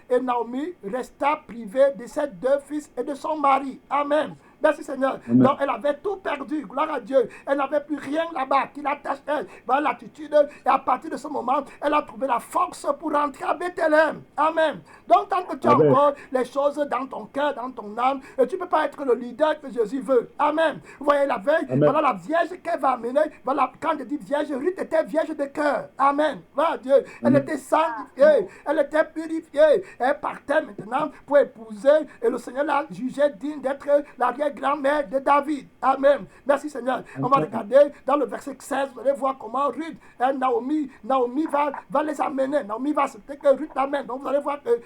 et Naomi resta privée de ses 2 fils et de son mari. Amen. Merci Seigneur. Amen. Donc elle avait tout perdu. Gloire à Dieu. Elle n'avait plus rien là-bas qui l'attachait. Voilà l'attitude. Et à partir de ce moment, elle a trouvé la force pour rentrer à Bethléem. Amen. Donc tant que tu as encore les choses dans ton cœur, dans ton âme, tu ne peux pas être le leader que Jésus veut. Amen. Vous voyez la veille, voilà la vierge qu'elle va amener. Voilà, quand je dis vierge, Ruth était vierge de cœur. Amen. Voilà Dieu. Elle était sanctifiée. Elle était purifiée. Elle partait maintenant pour épouser. Et le Seigneur l'a jugée digne d'être l'arrière-grand-mère de David. Amen. Merci Seigneur. On va regarder dans le verset 16, vous allez voir comment Ruth et Naomi va les amener. Naomi va accepter que Ruth l'amène. Donc vous allez voir que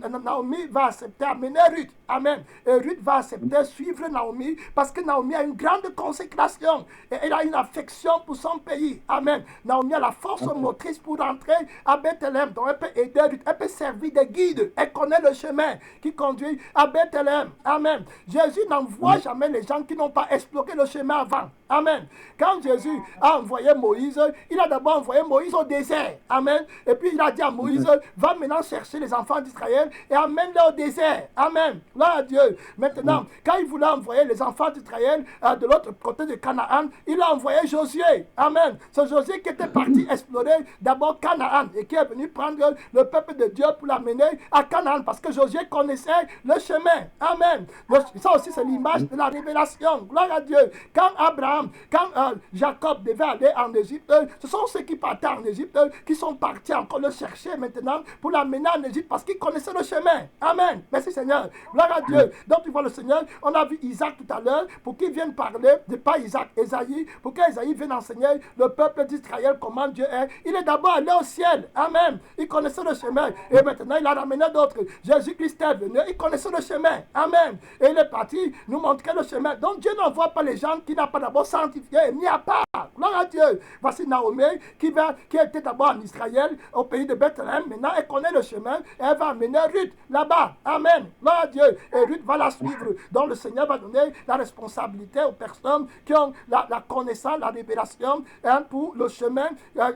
Naomi va accepter amener Ruth. Amen. Et Ruth va accepter suivre Naomi parce que Naomi a une grande consécration et elle a une affection pour son pays. Amen. Naomi a la force motrice pour rentrer à Bethléem. Donc elle peut aider Ruth. Elle peut servir de guide. Elle connaît le chemin qui conduit à Bethléem. Amen. Jésus n'envoie jamais les gens qui n'ont pas exploré le chemin avant. Amen. Quand Jésus a envoyé Moïse, il a d'abord envoyé Moïse au désert. Amen. Et puis il a dit à Moïse, va maintenant chercher les enfants d'Israël et amène-les au désert. Amen. Gloire à Dieu. Maintenant, quand il voulait envoyer les enfants d'Israël de l'autre côté de Canaan, il a envoyé Josué. Amen. C'est Josué qui était parti explorer d'abord Canaan et qui est venu prendre le peuple de Dieu pour l'amener à Canaan parce que Josué connaissait le chemin. Amen. Ça aussi, c'est l'image de la révélation. Gloire à Dieu. Quand Jacob devait aller en Égypte, ce sont ceux qui partaient en Égypte qui sont partis encore le chercher maintenant pour l'amener en Égypte parce qu'ils connaissaient le chemin. Amen. Merci Seigneur. Gloire à Dieu. Donc tu vois le Seigneur, on a vu Isaac tout à l'heure pour qu'il vienne parler, pas Isaac, Ésaïe, pour qu'Ésaïe vienne enseigner le peuple d'Israël comment Dieu est. Il est d'abord allé au ciel. Amen. Il connaissait le chemin. Et maintenant il a ramené d'autres. Jésus-Christ est venu, il connaissait le chemin. Amen. Et il est parti nous montrer le chemin. Donc Dieu n'envoie pas les gens qui n'ont pas d'abord sanctifié, mis à part. Gloire à Dieu. Voici Naomi qui était d'abord en Israël, au pays de Bethléem. Maintenant, elle connaît le chemin et elle va amener Ruth là-bas. Amen. Gloire à Dieu. Et Ruth va la suivre. Donc le Seigneur va donner la responsabilité aux personnes qui ont la connaissance, la révélation pour le chemin,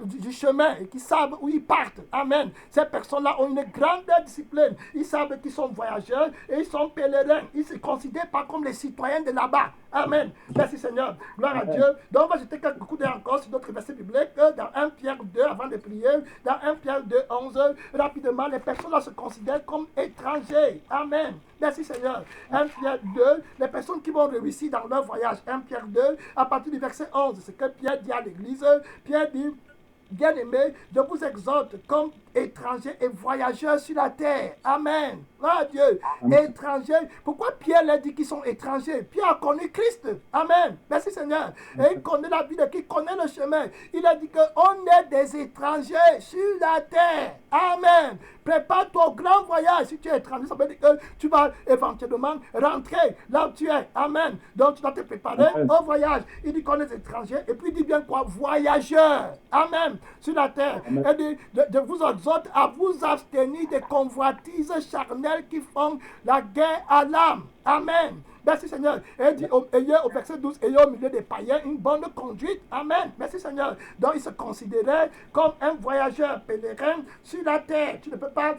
du chemin et qui savent où ils partent. Amen. Ces personnes-là ont une grande discipline. Ils savent qu'ils sont voyageurs et ils sont pèlerins. Ils ne se considèrent pas comme les citoyens de là-bas. Amen. Merci Seigneur. Gloire à Dieu. Donc on va jeter quelques coups d'œil encore sur d'autres versets bibliques. Dans 1 Pierre 2, avant de prier, dans 1 Pierre 2, 11, rapidement, les personnes-là se considèrent comme étrangers. Amen. Merci Seigneur. 1 Pierre 2, les personnes qui vont réussir dans leur voyage. 1 Pierre 2, à partir du verset 11, c'est ce que Pierre dit à l'église. Pierre dit, bien-aimés, je vous exhorte comme étrangers et voyageurs sur la terre. Amen. Gloire à Dieu. Étrangers. Pourquoi Pierre leur dit qu'ils sont étrangers? Pierre a connu Christ. Amen. Merci Seigneur. Et il connaît la vie de qui connaît le chemin. Il a dit qu'on est des étrangers sur la terre. Amen. Prépare-toi au grand voyage. Si tu es étranger, ça veut dire que tu vas éventuellement rentrer là où tu es. Amen. Donc tu dois te préparer au voyage. Il dit qu'on est étranger et puis il dit bien quoi? Voyageurs. Amen. Sur la terre. Et dit de vous exhorte à vous abstenir des convoitises charnelles qui font la guerre à l'âme. Amen. Merci Seigneur. Et il dit ayez au verset 12, ayez au milieu des païens une bonne conduite. Amen. Merci Seigneur. Donc il se considérait comme un voyageur pèlerin sur la terre. Tu ne peux pas,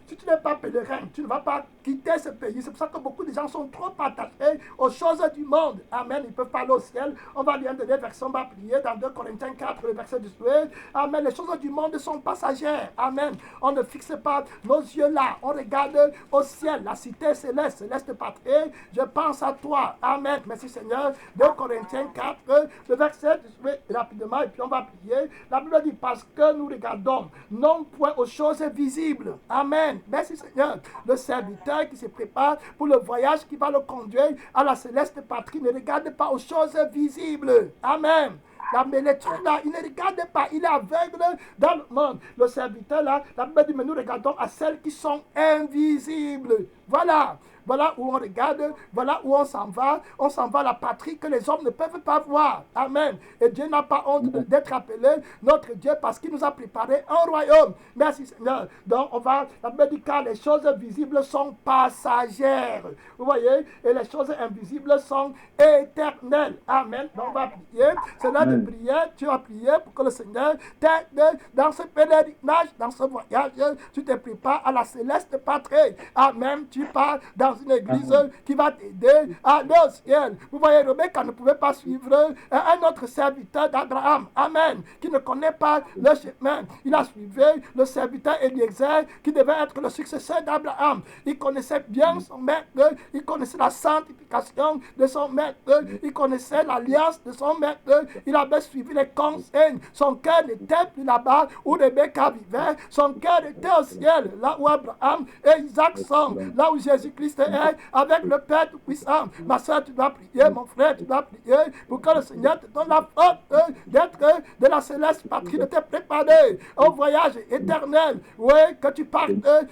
si tu n'es pas pèlerin, tu ne vas pas quitter ce pays. C'est pour ça que beaucoup de gens sont trop attachés aux choses du monde. Amen. Ils peuvent pas aller au ciel. On va lire des versets, on va prier dans 2 Corinthiens 4, le verset 18. Amen. Les choses du monde sont passagères. Amen. On ne fixe pas nos yeux là. On regarde au ciel, la cité céleste, céleste patrie. Je pense à toi. Amen. Merci Seigneur. 2 Corinthiens 4, le verset 18, rapidement, et puis on va prier. La Bible dit, parce que nous regardons non point aux choses visibles. Amen. Merci Seigneur. Le serviteur qui se prépare pour le voyage qui va le conduire à la céleste patrie ne regarde pas aux choses visibles. Amen. Là, mais les trucs là, il ne regarde pas, il est aveugle dans le monde. Le serviteur là, la Bible dit, mais nous regardons à celles qui sont invisibles. Voilà. Voilà où on regarde, voilà où on s'en va à la patrie que les hommes ne peuvent pas voir. Amen. Et Dieu n'a pas honte d'être appelé notre Dieu parce qu'il nous a préparé un royaume. Merci Seigneur. Donc on va, la Bible dit, car les choses visibles sont passagères. Vous voyez, et les choses invisibles sont éternelles. Amen. Donc on va prier. C'est l'heure de prier. Tu vas prier pour que le Seigneur t'aide dans ce pèlerinage, dans ce voyage. Tu te prépares à la céleste patrie. Amen. Tu pars dans une église qui va t'aider à aller au ciel. Vous voyez, Rebecca ne pouvait pas suivre un autre serviteur d'Abraham. Amen. Qui ne connaît pas le chemin. Il a suivi le serviteur Eliezer qui devait être le successeur d'Abraham. Il connaissait bien son maître. Il connaissait la sanctification de son maître. Il connaissait l'alliance de son maître. Il avait suivi les conseils. Son cœur n'était plus là-bas où Rebecca vivait. Son cœur était au ciel, là où Abraham et Isaac sont, là où Jésus-Christ est avec le Père Tout-Puissant. Ma soeur, tu dois prier, mon frère, tu dois prier pour que le Seigneur te donne la force d'être de la céleste patrie, de te préparer au voyage éternel. Oui, que tu partes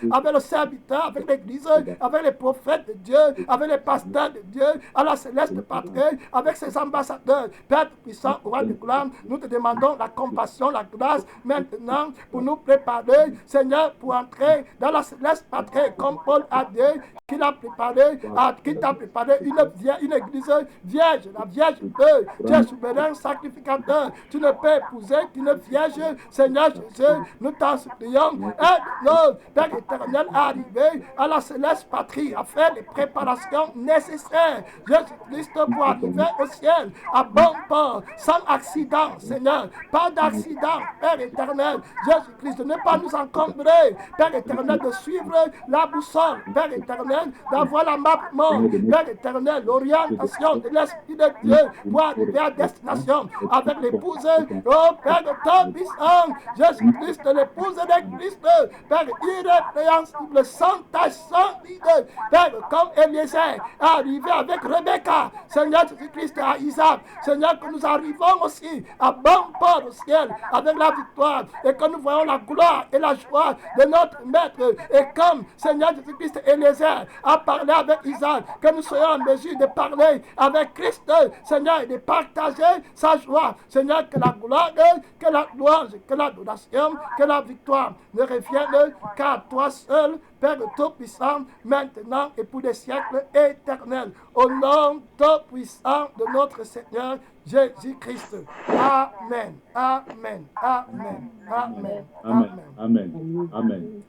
avec le serviteur, avec l'église, avec les prophètes de Dieu, avec les pasteurs de Dieu, à la céleste patrie, avec ses ambassadeurs. Père Tout-Puissant, roi de gloire, nous te demandons la compassion, la grâce maintenant pour nous préparer, Seigneur, pour entrer dans la céleste patrie, comme Paul a dit, qui t'a préparé une église vierge, la vierge eux. Tu es souverain sacrificateur. Tu ne peux épouser qu'une vierge. Seigneur Jésus, nous t'en supplions. Aide-nous, Père éternel, à arriver à la céleste patrie, à faire les préparations nécessaires. Jésus-Christ pour arriver au ciel à bon port, sans accident, Seigneur. Pas d'accident, Père éternel. Jésus-Christ, de ne pas nous encombrer, Père éternel, de suivre la boussole, Père éternel, d'avoir la map monde, Père éternel, l'orientation de l'Esprit de Dieu pour arriver à destination avec l'épouse, oh Père de ton puissant, Jésus-Christ, l'épouse de Christ, Père irrépréhensible, sans tache, sans vide, Père comme Eliezer, arrivé avec Rebecca, Seigneur Jésus-Christ à Isaac, Seigneur, que nous arrivons aussi à bon port au ciel avec la victoire et que nous voyons la gloire et la joie de notre Maître. Et comme Seigneur Jésus-Christ Eliezer a parlé avec Isaac, que nous soyons en mesure de parler avec Christ, Seigneur, et de partager sa joie. Seigneur, que la gloire, que la louange, que l'adoration, que la victoire ne reviennent qu'à toi seul, Père Tout-Puissant, maintenant et pour des siècles éternels. Au nom Tout-Puissant de notre Seigneur Jésus-Christ. Amen. Amen. Amen. Amen. Amen. Amen. Amen.